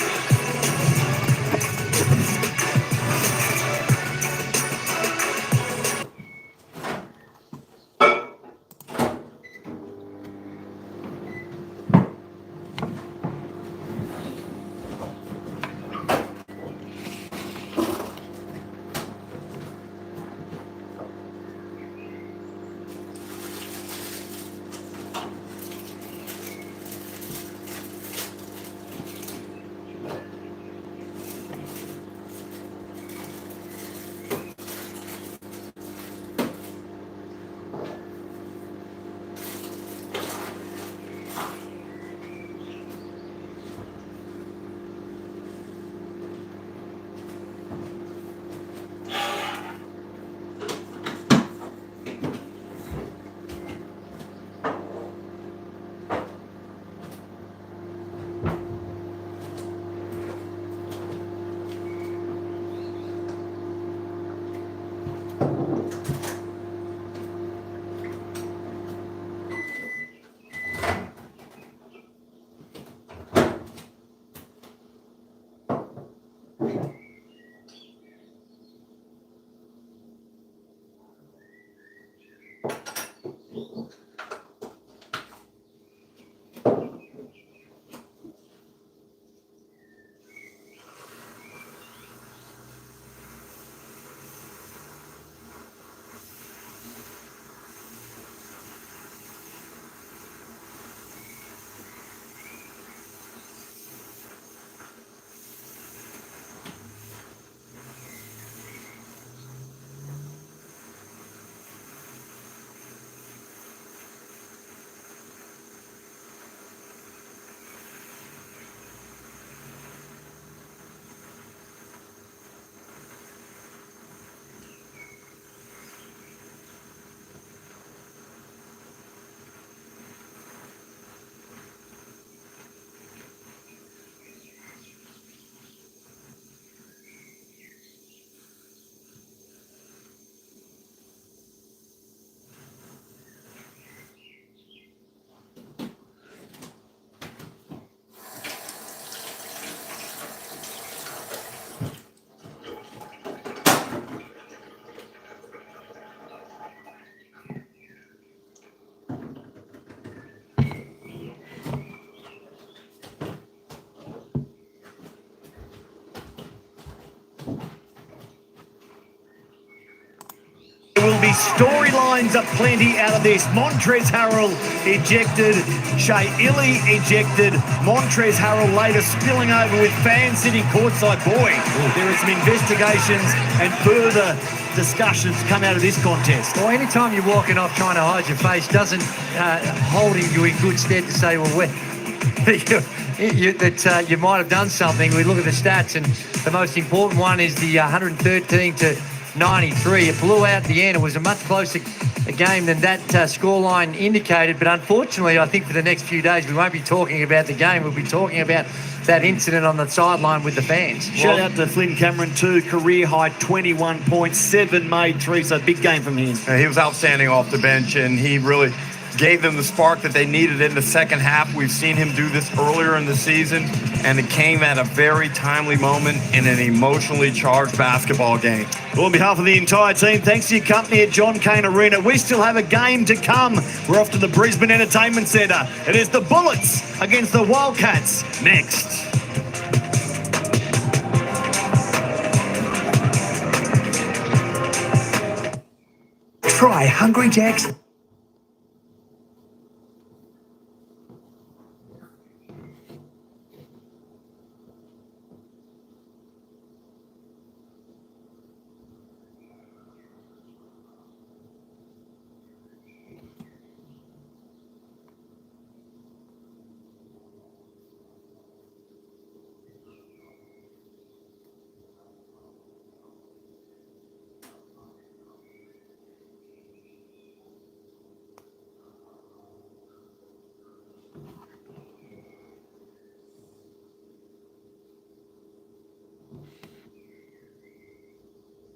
There will be storylines aplenty out of this. Montrezl Harrell ejected, Shea Illy ejected, Montrezl Harrell later spilling over with fans sitting courtside. Boy, there are some investigations and further discussions come out of this contest. Well, anytime you're walking off trying to hide your face doesn't hold you in good stead to say, well, you might have done something. We look at the stats, and the most important one is the 113 to 93. It blew out at the end. It was a much closer game than that scoreline indicated. But unfortunately, I think for the next few days, we won't be talking about the game. We'll be talking about that incident on the sideline with the fans. Shout out to Flynn Cameron too. Career high 21 points, 7 made 3. So big game from him. He was outstanding off the bench, and he really gave them the spark that they needed in the second half. We've seen him do this earlier in the season, and it came at a very timely moment in an emotionally charged basketball game. Well, on behalf of the entire team, thanks for your company at John Cain Arena. We still have a game to come. We're off to the Brisbane Entertainment Centre. It is the Bullets against the Wildcats next. Try Hungry Jack's